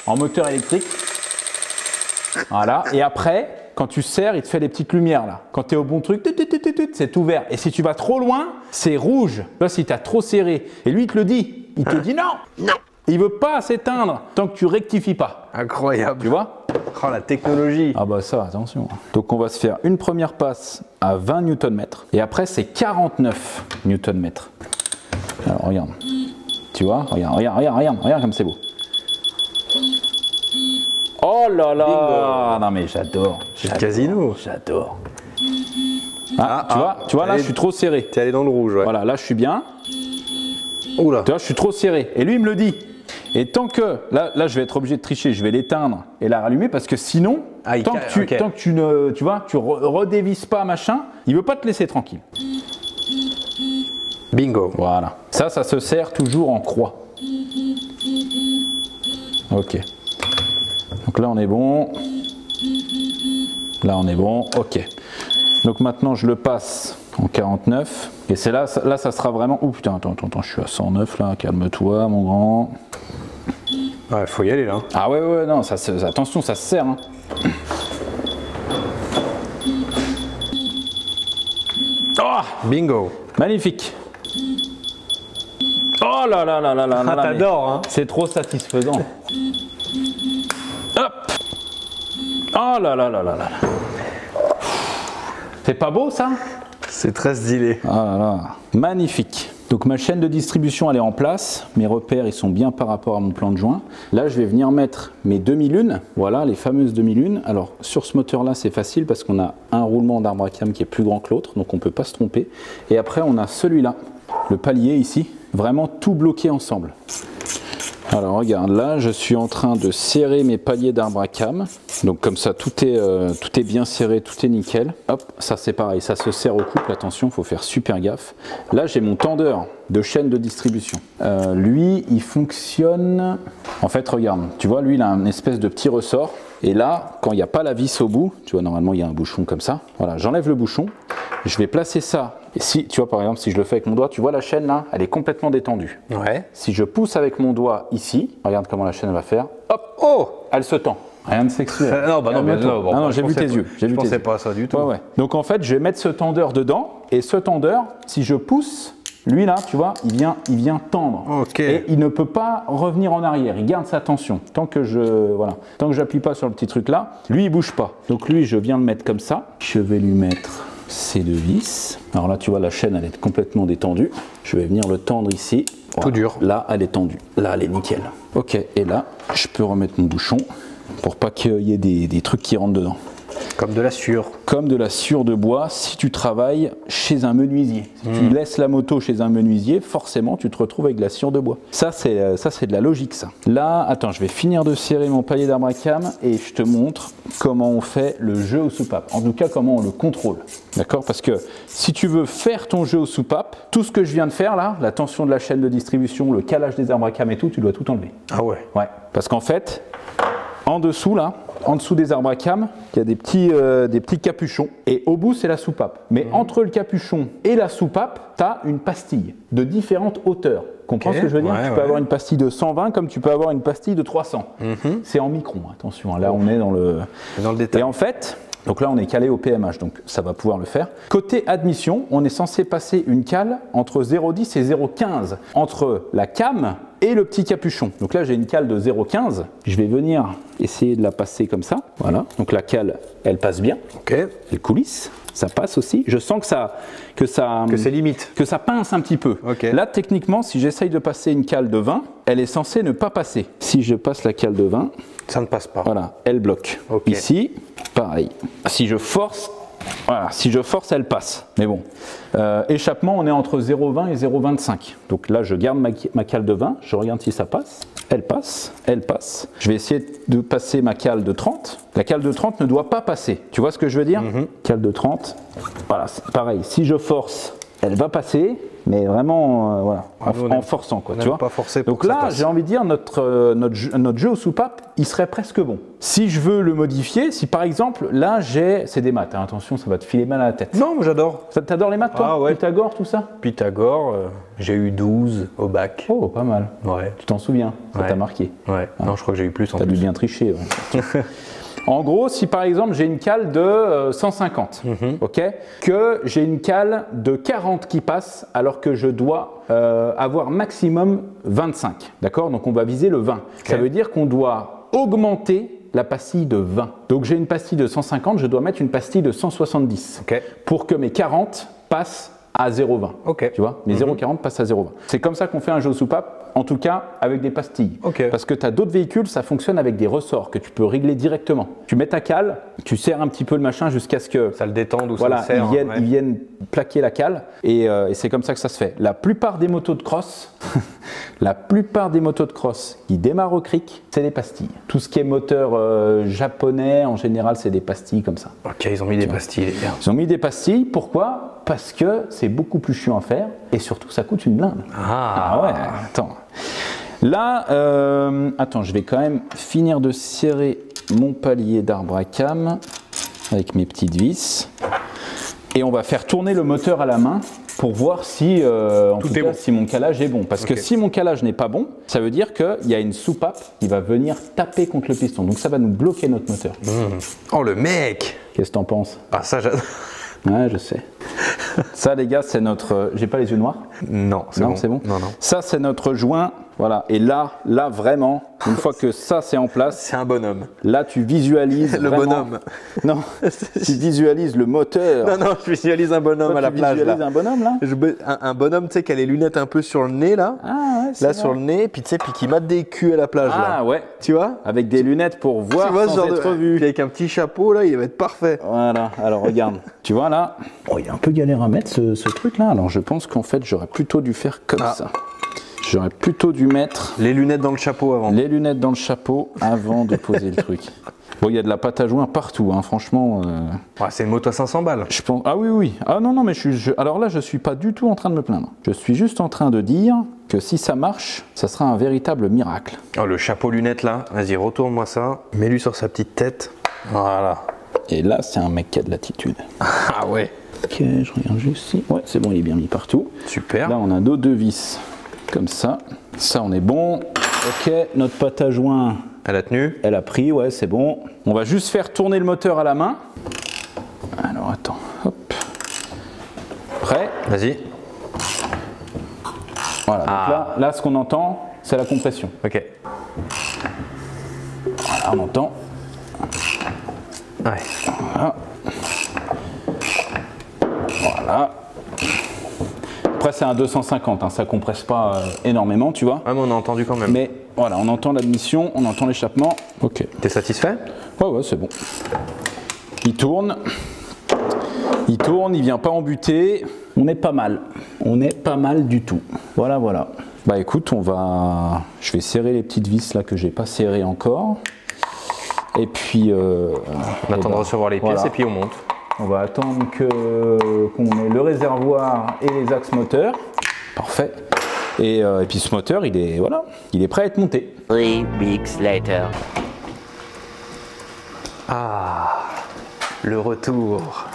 Speaker 1: en moteur électrique. Voilà, et après, quand tu serres, il te fait les petites lumières là. Quand tu es au bon truc, c'est ouvert. Et si tu vas trop loin, c'est rouge. Tu vois, si tu as trop serré. Et lui, il te le dit. Il te dit non.
Speaker 4: Non.
Speaker 1: Il veut pas s'éteindre tant que tu rectifies pas.
Speaker 2: Incroyable.
Speaker 1: Tu vois?
Speaker 2: Oh, la technologie.
Speaker 1: Ah bah ça, attention. Donc on va se faire une première passe à 20 Nm. Et après, c'est 49 Nm. Alors regarde. Tu vois? Regarde comme c'est beau. Oh là là! Non mais j'adore.
Speaker 2: C'est le casino.
Speaker 1: J'adore. Tu vois là, je suis trop serré.
Speaker 2: T'es allé dans le rouge, ouais.
Speaker 1: Voilà, là je suis bien.
Speaker 2: Oula.
Speaker 1: Tu vois, je suis trop serré. Et lui, il me le dit. Et tant que, là je vais être obligé de tricher, je vais l'éteindre et la rallumer parce que sinon, tant que tu ne, tu vois, tu redévisses pas, machin, il veut pas te laisser tranquille.
Speaker 2: Bingo.
Speaker 1: Voilà. Ça se sert toujours en croix. Ok. Donc là, on est bon. Là, on est bon. Ok. Donc maintenant, je le passe en 49. Et c'est là, ça sera vraiment... Oh putain, attends, je suis à 109 là. Calme-toi, mon grand.
Speaker 2: Ouais, faut y aller là.
Speaker 1: Ah ouais, non, attention, ça se sert. Hein. Oh,
Speaker 2: Bingo.
Speaker 1: magnifique. Oh là là là là là là.
Speaker 2: Ah, t'adores, hein.
Speaker 1: C'est trop satisfaisant. Hop. Oh là là là là là. C'est pas beau ça?
Speaker 2: C'est très stylé.
Speaker 1: Ah là là. Magnifique. Donc ma chaîne de distribution elle est en place, mes repères ils sont bien par rapport à mon plan de joint. Là je vais venir mettre mes demi-lunes, voilà les fameuses demi-lunes. Alors sur ce moteur là c'est facile parce qu'on a un roulement d'arbre à cam qui est plus grand que l'autre, donc on ne peut pas se tromper. Et après on a celui-là, le palier ici, vraiment tout bloqué ensemble. Alors regarde, là je suis en train de serrer mes paliers d'arbre à cam. Donc comme ça tout est bien serré, tout est nickel. Hop, ça c'est pareil, ça se serre au couple, attention, il faut faire super gaffe. Là j'ai mon tendeur de chaîne de distribution. Lui il fonctionne, en fait regarde, tu vois lui il a une espèce de petit ressort. Et là, quand il n'y a pas la vis au bout, tu vois normalement il y a un bouchon comme ça. Voilà, j'enlève le bouchon, je vais placer ça. Et si, tu vois par exemple, si je le fais avec mon doigt, tu vois la chaîne là, elle est complètement détendue.
Speaker 2: Ouais.
Speaker 1: Si je pousse avec mon doigt ici, regarde comment la chaîne va faire. Hop, oh, elle se tend. Rien de sexuel.
Speaker 2: Non, bah non, mais
Speaker 1: non, j'ai vu tes yeux.
Speaker 2: Je pensais pas à ça du tout.
Speaker 1: Ouais, ouais. Donc en fait, je vais mettre ce tendeur dedans. Et ce tendeur, si je pousse, lui là, tu vois, il vient tendre.
Speaker 2: Ok.
Speaker 1: Et il ne peut pas revenir en arrière. Il garde sa tension. Tant que j'appuie pas sur le petit truc là, lui il bouge pas. Donc lui, je viens le mettre comme ça. Je vais lui mettre ces deux vis. Alors là, tu vois, la chaîne elle est complètement détendue. Je vais venir le tendre ici. Voilà.
Speaker 2: Tout dur.
Speaker 1: Là, elle est tendue. Là, elle est nickel. Ok. Et là, je peux remettre mon bouchon pour pas qu'il y ait des trucs qui rentrent dedans.
Speaker 2: Comme de la sciure. Comme
Speaker 1: de la sciure de bois si tu travailles chez un menuisier. Si tu laisses la moto chez un menuisier, forcément tu te retrouves avec de la sciure de bois. Ça c'est de la logique ça. Là, attends, je vais finir de serrer mon palier d'arbre à cam et je te montre comment on fait le jeu aux soupapes. En tout cas, comment on le contrôle. D'accord? Parce que si tu veux faire ton jeu aux soupapes, tout ce que je viens de faire là, la tension de la chaîne de distribution, le calage des arbres à cam et tout, tu dois tout enlever.
Speaker 2: Ah ouais?
Speaker 1: Ouais. Parce qu'en fait, en dessous là, en dessous des arbres à cam, il y a des petits capuchons et au bout c'est la soupape. Mais entre le capuchon et la soupape, tu as une pastille de différentes hauteurs. Comprends ce que je veux dire? Tu peux avoir une pastille de 120 comme tu peux avoir une pastille de 300. C'est en micron, attention, là on est dans le détail. Et en fait, donc là on est calé au PMH, donc ça va pouvoir le faire. Côté admission, on est censé passer une cale entre 0,10 et 0,15 entre la cam et le petit capuchon. Donc là j'ai une cale de 0,15, je vais venir essayer de la passer comme ça, voilà. Donc la cale elle passe bien, elle coulisse, ça passe aussi. Je sens que c'est limite, que ça pince un petit peu. Là techniquement si j'essaye de passer une cale de 20, elle est censée ne pas passer. Si je passe la cale de 20,
Speaker 2: ça ne passe pas.
Speaker 1: Voilà, elle bloque. Ici, pareil. Si je force, voilà, si je force, elle passe. Mais bon, échappement, on est entre 0,20 et 0,25. Donc là, je garde ma cale de 20, je regarde si ça passe. Elle passe, elle passe. Je vais essayer de passer ma cale de 30. La cale de 30 ne doit pas passer. Tu vois ce que je veux dire? Cale de 30, voilà, pareil. Si je force, elle va passer, mais vraiment voilà, en forçant quoi, tu vois. Pas forcer pour. Donc là, j'ai envie de dire notre jeu aux soupapes, il serait presque bon. Si je veux le modifier, si par exemple là c'est des maths, hein, attention, ça va te filer mal à la tête.
Speaker 2: Non, mais j'adore.
Speaker 1: T'adores les maths toi?
Speaker 2: Ah ouais.
Speaker 1: Pythagore, tout ça?
Speaker 2: Pythagore, j'ai eu 12 au bac.
Speaker 1: Oh, pas mal.
Speaker 2: Ouais.
Speaker 1: Tu t'en souviens? Ça t'a marqué?
Speaker 2: Ouais. Ah. Non, je crois que j'ai eu plus en plus.
Speaker 1: T'as dû bien tricher. Ouais. En gros, si par exemple j'ai une cale de 150, ok, que j'ai une cale de 40 qui passe alors que je dois avoir maximum 25, d'accord? Donc on va viser le 20. Ça veut dire qu'on doit augmenter la pastille de 20. Donc j'ai une pastille de 150, je dois mettre une pastille de 170 pour que mes 40 passent à 0,20. Tu vois, mes 0,40 passent à 0,20. C'est comme ça qu'on fait un jeu aux soupapes, en tout cas avec des pastilles. Parce que tu as d'autres véhicules, ça fonctionne avec des ressorts que tu peux régler directement. Tu mets ta cale, tu serres un petit peu le machin jusqu'à ce que
Speaker 2: ça le détende ou
Speaker 1: voilà,
Speaker 2: ça le serre.
Speaker 1: Ils viennent plaquer la cale et c'est comme ça que ça se fait. La plupart des motos de cross, qui démarrent au cric, c'est des pastilles. Tout ce qui est moteur japonais, en général, c'est des pastilles comme ça.
Speaker 2: Ok, ils ont mis des pastilles.
Speaker 1: Ils ont mis des pastilles, pourquoi? Parce que c'est beaucoup plus chiant à faire et surtout ça coûte une blinde. Ah ouais, attends. Là, attends, je vais quand même finir de serrer mon palier d'arbre à cam avec mes petites vis. Et on va faire tourner le moteur à la main pour voir si, si mon calage est bon. Parce que si mon calage n'est pas bon, ça veut dire qu'il y a une soupape qui va venir taper contre le piston. Donc ça va nous bloquer notre moteur.
Speaker 2: Oh le mec!
Speaker 1: Qu'est-ce que t'en penses?
Speaker 2: Ah ça j'adore.
Speaker 1: Ouais, je sais. Ça, les gars, c'est notre. J'ai pas les yeux noirs?
Speaker 2: Non, c'est bon.
Speaker 1: C'est bon.
Speaker 2: Non.
Speaker 1: Ça, c'est notre joint Voilà. Et là vraiment, une fois que ça c'est en place,
Speaker 2: C'est un bonhomme.
Speaker 1: là tu visualises
Speaker 2: Le
Speaker 1: vraiment-
Speaker 2: bonhomme.
Speaker 1: Non, tu visualises le moteur.
Speaker 2: Non, je visualise un bonhomme
Speaker 1: Toi,
Speaker 2: à la
Speaker 1: tu
Speaker 2: plage.
Speaker 1: visualises
Speaker 2: Là.
Speaker 1: un bonhomme là
Speaker 2: Un bonhomme, tu sais, qui a les lunettes un peu sur le nez, là.
Speaker 1: Ah ouais, c'est
Speaker 2: Là,
Speaker 1: vrai.
Speaker 2: sur le nez, puis tu sais, puis qui mate des culs à la plage, là.
Speaker 1: Ah ouais.
Speaker 2: Tu vois?
Speaker 1: Avec des lunettes pour voir
Speaker 2: Tu vois,
Speaker 1: sans être
Speaker 2: puis
Speaker 1: vu.
Speaker 2: avec un petit chapeau, là, il va être parfait.
Speaker 1: Voilà, alors regarde. Tu vois là, oh, il est un peu galère à mettre ce truc là. Alors je pense qu'en fait j'aurais plutôt dû faire comme ça. J'aurais plutôt dû mettre
Speaker 2: Les lunettes dans le chapeau avant.
Speaker 1: les lunettes dans le chapeau avant de poser le truc. Bon, il y a de la pâte à joint partout, hein, franchement.
Speaker 2: Ouais, c'est une moto à 500 balles.
Speaker 1: Je pense. Ah oui, oui. Ah non, non, mais alors là, je suis pas du tout en train de me plaindre. Je suis juste en train de dire que si ça marche, ça sera un véritable miracle.
Speaker 2: Oh, le chapeau lunettes, là. Vas-y, retourne-moi ça. Mets-lui sur sa petite tête. Voilà.
Speaker 1: Et là, c'est un mec qui a de l'attitude.
Speaker 2: Ah ouais.
Speaker 1: Ok, je regarde juste si. Ouais, c'est bon, il est bien mis partout.
Speaker 2: Super.
Speaker 1: Là, on a nos deux vis comme ça. Ça, on est bon. Ok, notre pâte à joint,
Speaker 2: Elle a tenu.
Speaker 1: elle a pris, ouais, c'est bon. On va juste faire tourner le moteur à la main. Alors, attends, hop. Prêt?
Speaker 2: Vas-y.
Speaker 1: Voilà, donc là, ce qu'on entend, c'est la compression.
Speaker 2: Ok.
Speaker 1: Voilà, on entend.
Speaker 2: Ouais.
Speaker 1: Voilà. Voilà. Après, c'est un 250, hein, ça compresse pas énormément, tu vois.
Speaker 2: Ouais, mais on a entendu quand même.
Speaker 1: Mais voilà, on entend l'admission, on entend l'échappement. Ok.
Speaker 2: T'es satisfait?
Speaker 1: Ouais, ouais, c'est bon. Il tourne. Il tourne, il vient pas en butée. On est pas mal. On est pas mal du tout. Voilà, voilà. Bah écoute, je vais serrer les petites vis là que j'ai pas serrées encore. Et puis.
Speaker 2: On attend de recevoir les pièces
Speaker 1: voilà.
Speaker 2: et puis on monte.
Speaker 1: On va attendre qu'on ait le réservoir et les axes moteurs. Parfait. Et puis ce moteur, il est prêt à être monté.
Speaker 8: 3 weeks later.
Speaker 2: Ah, le retour.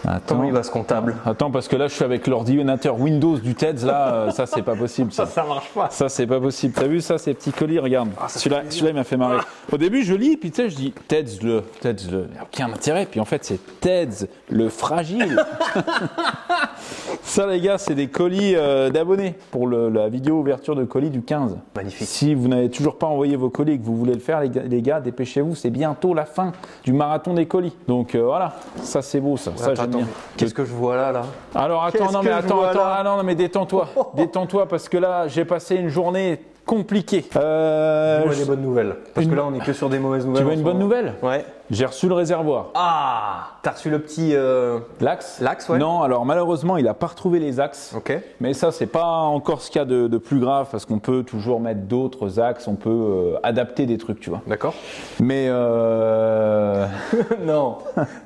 Speaker 1: Attends.
Speaker 2: Comment il va ce comptable?
Speaker 1: Attends, parce que là, je suis avec l'ordinateur Windows du TEDS, là, ça, c'est pas possible. Ça
Speaker 2: marche pas.
Speaker 1: Ça, c'est pas possible. T'as vu ça, ces petits colis? Regarde. Celui-là, il m'a fait marrer. Au début, je lis, puis tu sais, je dis TEDS le. Aucun intérêt. Puis en fait, c'est TEDS le fragile. Ça, les gars, c'est des colis d'abonnés pour la vidéo ouverture de colis du 15.
Speaker 2: Magnifique.
Speaker 1: Si vous n'avez toujours pas envoyé vos colis et que vous voulez le faire, les gars, dépêchez-vous. C'est bientôt la fin du marathon des colis. Donc voilà, ça, c'est beau, ça. Ça, j'aime bien.
Speaker 2: Qu'est-ce que je vois là?
Speaker 1: Alors attends, non mais attends, ah non mais détends-toi, détends-toi parce que là j'ai passé une journée compliquée.
Speaker 2: Dis-moi des bonnes nouvelles. Parce que là on est que sur des mauvaises nouvelles.
Speaker 1: Tu veux une bonne nouvelle?
Speaker 2: Ouais.
Speaker 1: J'ai reçu le réservoir.
Speaker 2: Ah, t'as reçu le petit
Speaker 1: L'axe?
Speaker 2: L'axe, ouais.
Speaker 1: Non, alors malheureusement il a pas retrouvé les axes.
Speaker 2: Ok.
Speaker 1: Mais ça c'est pas encore ce qu'il y a de plus grave parce qu'on peut toujours mettre d'autres axes, on peut adapter des trucs, tu vois.
Speaker 2: D'accord.
Speaker 1: Mais
Speaker 2: Non,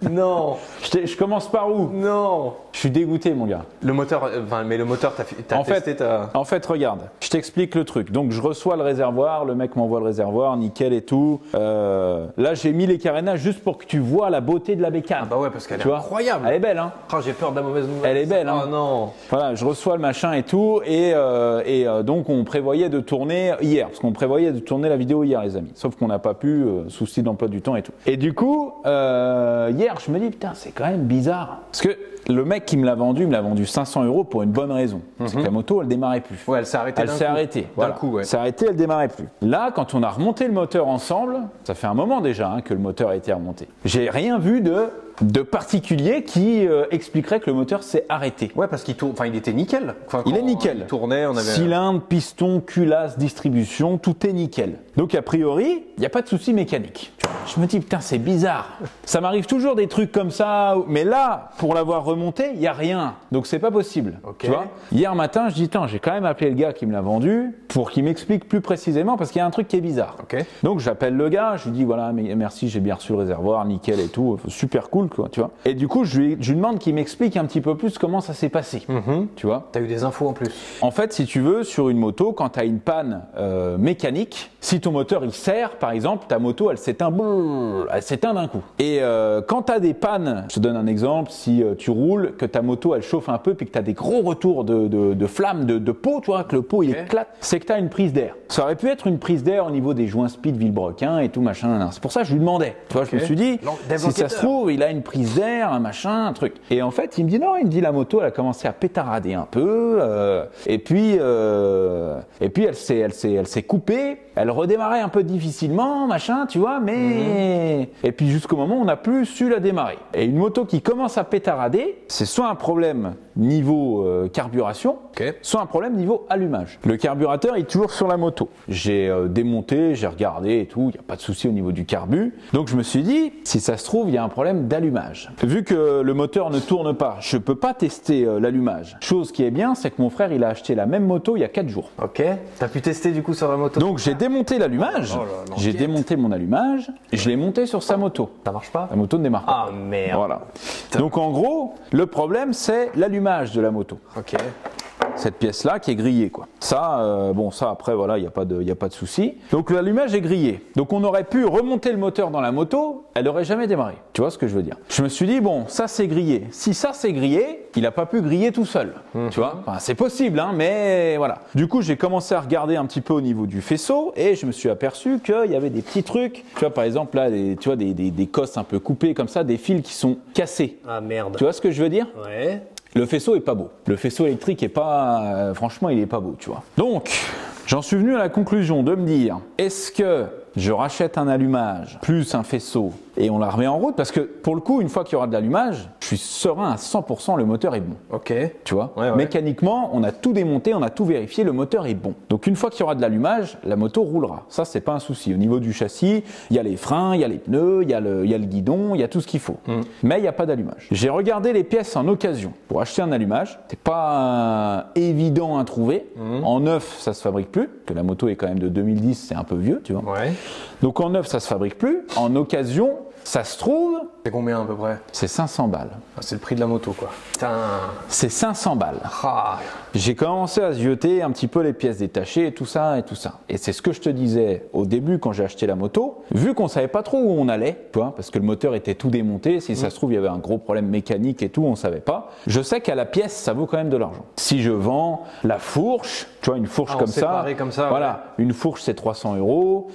Speaker 2: non,
Speaker 1: je commence par où?
Speaker 2: non.
Speaker 1: Je suis dégoûté mon gars.
Speaker 2: Le moteur, mais le moteur, t'as testé ta...
Speaker 1: En fait, regarde, je t'explique le truc. Donc, je reçois le réservoir, le mec m'envoie le réservoir, nickel et tout. Là, j'ai mis les carénages juste pour que tu vois la beauté de la bécane.
Speaker 2: Ah bah ouais, parce qu'elle est
Speaker 1: Tu vois
Speaker 2: incroyable.
Speaker 1: Elle est belle, hein?
Speaker 2: Oh, j'ai peur de la mauvaise nouvelle.
Speaker 1: Elle est belle, hein?
Speaker 2: Oh non.
Speaker 1: Voilà, je reçois le machin et tout, et donc on prévoyait de tourner hier, parce qu'on prévoyait de tourner la vidéo hier, les amis. Sauf qu'on n'a pas pu, souci d'emploi du temps et tout. Et du coup, hier, je me dis, putain, c'est quand même bizarre. Parce que le mec qui me l'a vendu 500 € pour une bonne raison. C'est que la moto, elle démarrait plus.
Speaker 2: Ouais, elle s'est arrêtée.
Speaker 1: Elle s'est arrêtée.
Speaker 2: D'un coup, ouais.
Speaker 1: Elle s'est arrêtée, elle démarrait plus. Là, quand on a remonté le moteur ensemble, ça fait un moment déjà que le moteur a été remonté. J'ai rien vu de particulier qui expliquerait que le moteur s'est arrêté.
Speaker 2: Ouais, parce qu'il tourne, il était nickel. Enfin,
Speaker 1: Il est
Speaker 2: quand
Speaker 1: nickel.
Speaker 2: Il tournait, on avait.
Speaker 1: Cylindre, piston, culasse, distribution, tout est nickel. Donc a priori, il n'y a pas de souci mécanique. Tu vois, je me dis putain, c'est bizarre. Ça m'arrive toujours des trucs comme ça, mais là, pour l'avoir remonté, il n'y a rien. Donc c'est pas possible.
Speaker 2: Ok.
Speaker 1: Tu vois. Hier matin, je dis attends, j'ai quand même appelé le gars qui me l'a vendu pour qu'il m'explique plus précisément parce qu'il y a un truc qui est bizarre.
Speaker 2: Ok.
Speaker 1: Donc j'appelle le gars, je lui dis voilà, merci, j'ai bien reçu le réservoir, nickel et tout, super cool quoi, tu vois. Et du coup, je lui demande qu'il m'explique un petit peu plus comment ça s'est passé. Tu vois.
Speaker 2: T'as eu des infos en plus.
Speaker 1: En fait, si tu veux, sur une moto, quand tu as une panne mécanique, si ton moteur il serre, par exemple, ta moto elle s'éteint d'un coup. Et quand tu as des pannes, je te donne un exemple, si tu roules, que ta moto elle chauffe un peu, puis que tu as des gros retours de flammes, de peau, tu vois, que le pot il éclate, c'est que tu as une prise d'air. Ça aurait pu être une prise d'air au niveau des joints speed Villebrequin et tout machin. C'est pour ça que je lui demandais. Tu vois, je me suis dit, si ça se trouve, il a une prise d'air, un machin, un truc. Et en fait, il me dit non, il me dit la moto, elle a commencé à pétarader un peu, et puis elle s'est coupée, elle redémarrait un peu difficilement, machin, tu vois, mais et puis jusqu'au moment où on n'a plus su la démarrer. Et une moto qui commence à pétarader, c'est soit un problème niveau carburation, soit un problème niveau allumage. Le carburateur est toujours sur la moto. J'ai démonté, j'ai regardé et tout, il n'y a pas de souci au niveau du carbu. Donc je me suis dit, si ça se trouve, il y a un problème d'allumage. Vu que le moteur ne tourne pas, je ne peux pas tester l'allumage. Chose qui est bien, c'est que mon frère, il a acheté la même moto il y a 4 jours.
Speaker 2: Ok, t'as pu tester du coup sur la moto?
Speaker 1: Donc j'ai démonté l'allumage, j'ai démonté mon allumage, et je l'ai monté sur sa moto.
Speaker 2: Ça marche pas?
Speaker 1: La moto ne démarre pas.
Speaker 2: Ah merde.
Speaker 1: Voilà. Donc en gros, le problème c'est l'allumage de la moto.
Speaker 2: Ok.
Speaker 1: Cette pièce-là qui est grillée, quoi. Ça, bon, ça après, voilà, il n'y a pas de souci. Donc l'allumage est grillé. Donc on aurait pu remonter le moteur dans la moto, elle n'aurait jamais démarré. Tu vois ce que je veux dire? Je me suis dit, bon, ça c'est grillé. Si ça c'est grillé, il n'a pas pu griller tout seul. Tu vois? Enfin, c'est possible, hein, mais voilà. Du coup, j'ai commencé à regarder un petit peu au niveau du faisceau et je me suis aperçu qu'il y avait des petits trucs. Tu vois, par exemple, là, tu vois, des cosses un peu coupées comme ça, des fils qui sont cassés.
Speaker 2: Ah merde.
Speaker 1: Tu vois ce que je veux dire?
Speaker 2: Ouais.
Speaker 1: Le faisceau est pas beau. Le faisceau électrique est pas, franchement, il est pas beau, tu vois. Donc, j'en suis venu à la conclusion de me dire, est-ce que je rachète un allumage plus un faisceau et on la remet en route? Parce que pour le coup, une fois qu'il y aura de l'allumage, je suis serein à 100%, le moteur est bon. Ok. Tu vois, mécaniquement, on a tout démonté, on a tout vérifié, le moteur est bon. Donc une fois qu'il y aura de l'allumage, la moto roulera. Ça, c'est pas un souci. Au niveau du châssis, il y a les freins, il y a les pneus, il y a le guidon, il y a tout ce qu'il faut. Mais il n'y a pas d'allumage. J'ai regardé les pièces en occasion pour acheter un allumage. C'est pas évident à trouver. En neuf, ça se fabrique plus, que la moto est quand même de 2010, c'est un peu vieux, tu vois. Ouais. Donc en neuf, ça se fabrique plus. En occasion, ça se trouve.
Speaker 2: C'est combien à peu près?
Speaker 1: C'est 500 balles.
Speaker 2: Ah, c'est le prix de la moto, quoi. Putain.
Speaker 1: C'est 500 balles.
Speaker 2: Ah.
Speaker 1: J'ai commencé à zioter un petit peu les pièces détachées et tout ça et tout ça. Et c'est ce que je te disais au début quand j'ai acheté la moto. Vu qu'on savait pas trop où on allait, tu vois, parce que le moteur était tout démonté. Si ça se trouve, il y avait un gros problème mécanique et tout, on savait pas. Je sais qu'à la pièce, ça vaut quand même de l'argent. Si je vends la fourche, tu vois, une fourche comme ça, voilà, une fourche c'est 300 €.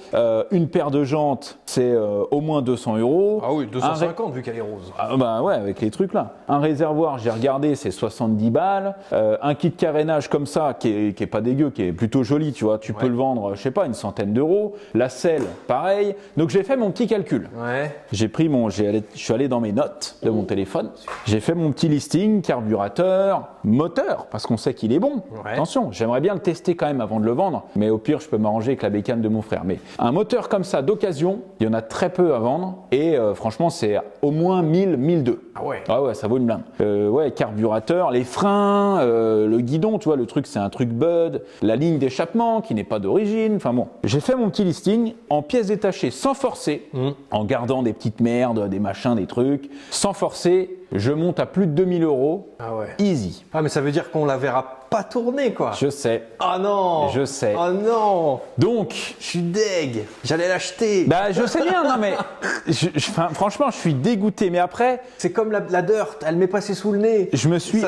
Speaker 1: Une paire de jantes, c'est au moins 200 €.
Speaker 2: Ah oui, 250 vu qu'elle est rose.
Speaker 1: Ah bah ouais, avec les trucs là. Un réservoir, j'ai regardé, c'est 70 balles. Un kit carénage comme ça, qui est pas dégueu, qui est plutôt joli, tu vois, tu peux le vendre, je sais pas, une centaine d'euros. La selle, pareil. Donc j'ai fait mon petit calcul. Ouais. J'ai pris je suis allé dans mes notes de mon téléphone. J'ai fait mon petit listing, carburateur, moteur, parce qu'on sait qu'il est bon. Ouais. Attention, j'aimerais bien le tester quand même avant de le vendre, mais au pire, je peux m'arranger avec la bécane de mon frère. Mais un moteur comme ça d'occasion, il y en a très peu à vendre et franchement, c'est au moins 1000, 1002. Ah ouais. Ah ouais, ça vaut une blinde. Ouais, carburateur, les freins, le guidon, tu vois, le truc, c'est un truc Bud, la ligne d'échappement qui n'est pas d'origine. Enfin bon, j'ai fait mon petit listing en pièces détachées sans forcer, en gardant des petites merdes, des machins, des trucs, sans forcer. Je monte à plus de 2000 €. Ah ouais. Easy.
Speaker 2: Ah mais ça veut dire qu'on la verra pas tourner, quoi.
Speaker 1: Je sais.
Speaker 2: Oh non.
Speaker 1: Je sais.
Speaker 2: Oh non.
Speaker 1: Donc,
Speaker 2: je suis deg. J'allais l'acheter.
Speaker 1: Bah je sais bien, non mais franchement, je suis dégoûté. Mais après,
Speaker 2: c'est comme la dirt, elle m'est passée sous le nez.
Speaker 1: Je me suis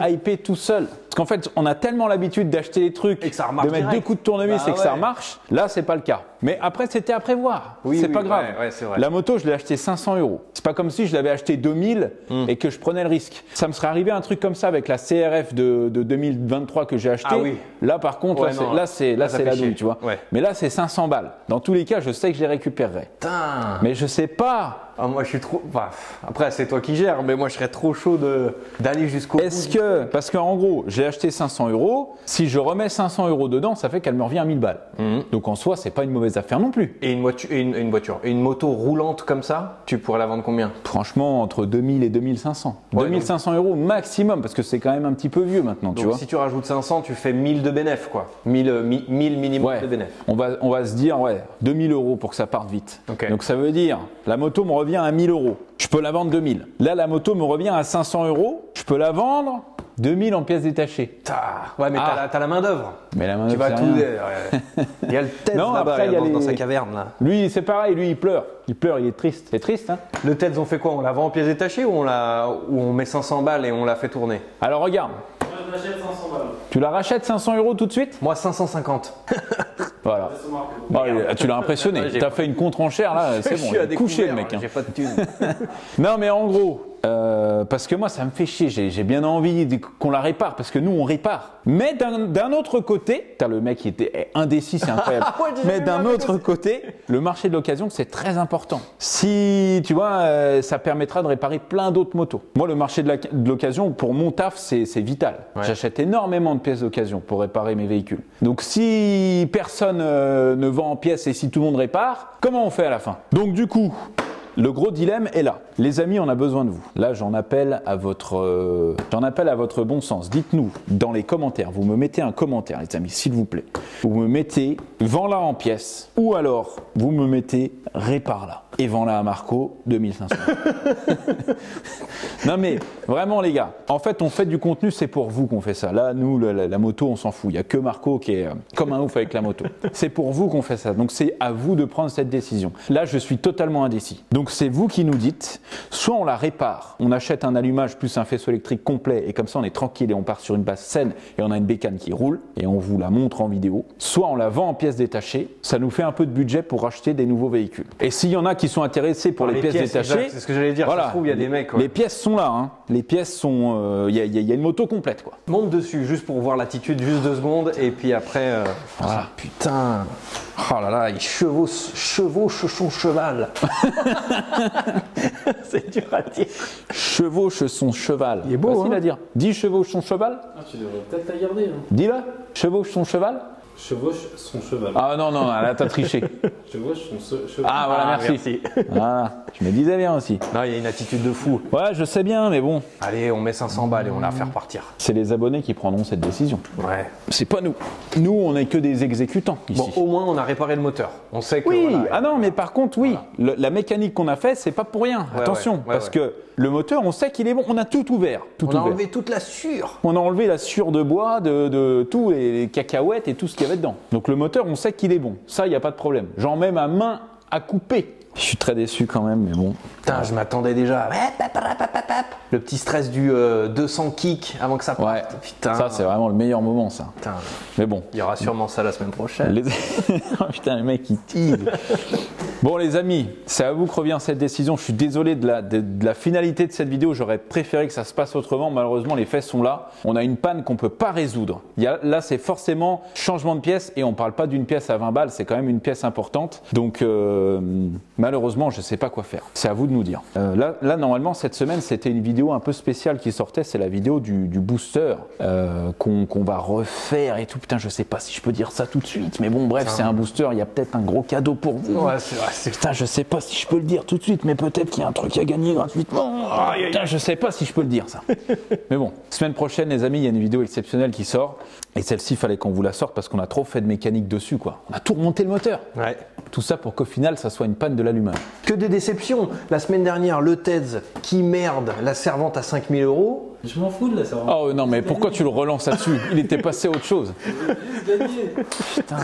Speaker 1: hypé tout seul. Parce qu'en fait, on a tellement l'habitude d'acheter les trucs, et que ça de mettre 2 coups de tournevis et que ça remarche. Là, c'est pas le cas. Mais après, c'était à prévoir. Oui, c'est pas grave. Ouais, c'est vrai. La moto, je l'ai acheté 500 €. C'est pas comme si je l'avais acheté 2000 et que je prenais le risque. Ça me serait arrivé un truc comme ça avec la CRF de 2023 que j'ai acheté. Ah oui. Là, par contre, là, c'est la douille, tu vois. Ouais. Mais là, c'est 500 balles. Dans tous les cas, je sais que je les récupérerai. Putain. Mais je sais pas.
Speaker 2: Ah, moi, je suis trop. Enfin, après, c'est toi qui gères, mais moi, je serais trop chaud d'aller jusqu'au bout.
Speaker 1: Est-ce que, parce qu'en gros, j'ai acheté 500 €. Si je remets 500 € dedans, ça fait qu'elle me revient à 1000 balles. Donc en soi, c'est pas une mauvaise affaire non plus.
Speaker 2: Et une moto roulante comme ça, tu pourrais la vendre combien?
Speaker 1: Franchement, entre 2000 et 2500. Ouais, 2500 € maximum, parce que c'est quand même un petit peu vieux maintenant, tu vois.
Speaker 2: Donc si tu rajoutes 500, tu fais 1000 de bénéf, quoi. 1000 minimum de bénéf.
Speaker 1: On va se dire, 2000 € pour que ça parte vite. Okay. Donc ça veut dire, la moto me revient à 1000 €. Je peux la vendre 2000. Là, la moto me revient à 500 €. Je peux la vendre 2000 en pièces détachées.
Speaker 2: Ouais, mais t'as la main d'œuvre.
Speaker 1: Mais la main d'œuvre,
Speaker 2: tu vas tout. Il y a le test là-bas dans sa caverne là.
Speaker 1: Lui, c'est pareil. Lui, il pleure. Il pleure. Il est triste. C'est triste, hein.
Speaker 2: Le TEDS, on fait quoi? On la vend en pièces détachées ou on met 500 balles et on la fait tourner?
Speaker 1: Alors regarde.
Speaker 6: Moi, je l'achète 500 balles.
Speaker 1: Tu la rachètes 500 € tout de suite?
Speaker 2: Moi 550.
Speaker 1: Voilà. Oh, tu l'as impressionné. Tu as fait une contre-enchère là, c'est bon. Il est couché le mec. Hein.
Speaker 2: J'ai pas de thune.
Speaker 1: Non mais en gros, parce que moi ça me fait chier, j'ai bien envie qu'on la répare, parce que nous on répare. Mais d'un autre côté, t'as le mec qui était indécis, c'est incroyable. Mais d'un autre côté, le marché de l'occasion c'est très important. Si tu vois, ça permettra de réparer plein d'autres motos. Moi le marché de l'occasion, pour mon taf, c'est vital. Ouais. J'achète énormément de pièces d'occasion pour réparer mes véhicules. Donc si personne ne vend en pièces et si tout le monde répare, comment on fait à la fin? Donc du coup, le gros dilemme est là. Les amis, on a besoin de vous. Là, j'en appelle à votre bon sens. Dites-nous dans les commentaires, vous me mettez un commentaire, les amis, s'il vous plaît. Vous me mettez « Vends-la en pièces » ou alors vous me mettez « Répare-la » et vends-la à Marco 2500. Non mais vraiment les gars, en fait on fait du contenu, c'est pour vous qu'on fait ça. Là, nous, la moto, on s'en fout. Il n'y a que Marco qui est comme un ouf avec la moto. C'est pour vous qu'on fait ça. Donc c'est à vous de prendre cette décision. Là, je suis totalement indécis. Donc c'est vous qui nous dites, soit on la répare, on achète un allumage plus un faisceau électrique complet et comme ça on est tranquille et on part sur une base saine et on a une bécane qui roule et on vous la montre en vidéo. Soit on la vend en pièces détachées, ça nous fait un peu de budget pour acheter des nouveaux véhicules. Et s'il y en a qui sont intéressés pour les pièces détachées,
Speaker 2: c'est ce que j'allais dire, voilà, ça se trouve, il y a des mecs. Ouais.
Speaker 1: Les pièces sont là, hein. Les pièces sont, il y a une moto complète quoi.
Speaker 2: Monte dessus juste pour voir l'attitude, juste 2 secondes et puis après, voilà. Ah, putain. Oh là là, il chevauche son cheval. C'est dur à dire.
Speaker 1: Chevauche son cheval.
Speaker 2: Il est beau,
Speaker 1: facile à dire. Dis chevauche son cheval.
Speaker 6: Ah, tu devrais peut-être la garder. Hein.
Speaker 1: Dis-le. Chevauche son cheval.
Speaker 6: Chevauche son cheval.
Speaker 1: Ah non, non, là t'as triché.
Speaker 6: Chevauche son cheval.
Speaker 1: Ah voilà, merci. Ah, tu me disais bien aussi.
Speaker 2: Non, il y a une attitude de fou.
Speaker 1: Ouais, je sais bien, mais bon.
Speaker 2: Allez, on met 500 balles et on la fait repartir.
Speaker 1: C'est les abonnés qui prendront cette décision.
Speaker 2: Ouais.
Speaker 1: C'est pas nous. Nous, on n'est que des exécutants ici.
Speaker 2: Bon, au moins, on a réparé le moteur. On sait que.
Speaker 1: Oui,
Speaker 2: voilà,
Speaker 1: ah non, mais par contre, oui. Voilà. La mécanique qu'on a fait, c'est pas pour rien.
Speaker 2: Ouais,
Speaker 1: attention, parce que le moteur, on sait qu'il est bon. On a tout ouvert.
Speaker 2: On a enlevé toute la sûre.
Speaker 1: On a enlevé la sûre de bois, de tout, les cacahuètes et tout ce qu'il y avait dedans. Donc le moteur, on sait qu'il est bon. Ça, il n'y a pas de problème. J'en mets ma main à couper. Je suis très déçu quand même, mais bon.
Speaker 2: Putain, je m'attendais déjà. Le petit stress du 200 kicks avant que ça parte.
Speaker 1: Ouais.
Speaker 2: Putain.
Speaker 1: Ça, c'est vraiment le meilleur moment, ça.
Speaker 2: Putain.
Speaker 1: Mais bon.
Speaker 2: Il y aura sûrement ça la semaine prochaine.
Speaker 1: Oh, putain, le mec, il tire. Bon, les amis, c'est à vous que revient cette décision. Je suis désolé de la finalité de cette vidéo. J'aurais préféré que ça se passe autrement. Malheureusement, les faits sont là. On a une panne qu'on ne peut pas résoudre. Là, c'est forcément changement de pièce et on ne parle pas d'une pièce à 20 balles. C'est quand même une pièce importante. Donc, malheureusement, je ne sais pas quoi faire. C'est à vous de nous dire. Là, normalement, cette semaine, c'était une vidéo un peu spéciale qui sortait. C'est la vidéo du booster qu'on va refaire et tout. Putain, je ne sais pas si je peux dire ça tout de suite. Mais bon, bref, c'est un booster. Il y a peut-être un gros cadeau pour vous.
Speaker 2: Ouais, c'est vrai.
Speaker 1: Putain, je sais pas si je peux le dire tout de suite, mais peut-être qu'il y a un truc à gagner gratuitement. Putain, je sais pas si je peux le dire ça. Mais bon, semaine prochaine, les amis, il y a une vidéo exceptionnelle qui sort. Et celle-ci, il fallait qu'on vous la sorte parce qu'on a trop fait de mécanique dessus, quoi. On a tout remonté le moteur.
Speaker 2: Ouais.
Speaker 1: Tout ça pour qu'au final, ça soit une panne de l'allumage.
Speaker 2: Que des déceptions. La semaine dernière, le TEDS qui merde la servante à 5 000 €.
Speaker 6: Je m'en fous de la servante.
Speaker 1: Oh non, mais pourquoi tu le relances là-dessus? Il était passé à autre chose.
Speaker 6: Juste gagner.
Speaker 1: Putain.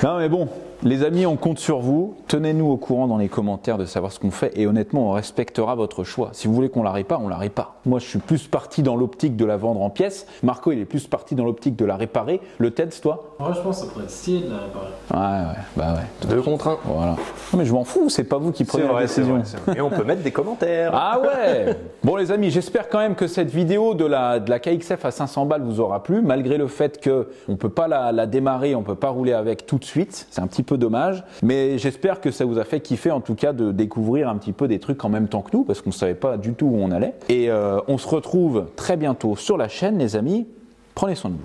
Speaker 1: Non, mais bon. Les amis, on compte sur vous. Tenez-nous au courant dans les commentaires de savoir ce qu'on fait et honnêtement, on respectera votre choix. Si vous voulez qu'on la répare, on la répare. Moi, je suis plus parti dans l'optique de la vendre en pièces. Marco, il est plus parti dans l'optique de la réparer. Le TEDS, toi?
Speaker 6: Franchement, ça pourrait être stylé de la réparer.
Speaker 1: Ouais, bah ouais.
Speaker 2: 2 contre 1.
Speaker 1: Voilà. Non, mais je m'en fous, c'est pas vous qui prenez la décision.
Speaker 2: C'est vrai. Et on peut mettre des commentaires.
Speaker 1: Ah ouais. Bon les amis, j'espère quand même que cette vidéo de la KXF à 500 balles vous aura plu, malgré le fait qu'on ne peut pas la démarrer, on ne peut pas rouler avec tout de suite. C'est un petit peu dommage. Mais j'espère que ça vous a fait kiffer en tout cas de découvrir un petit peu des trucs en même temps que nous, parce qu'on ne savait pas du tout où on allait. Et on se retrouve très bientôt sur la chaîne les amis. Prenez soin de vous.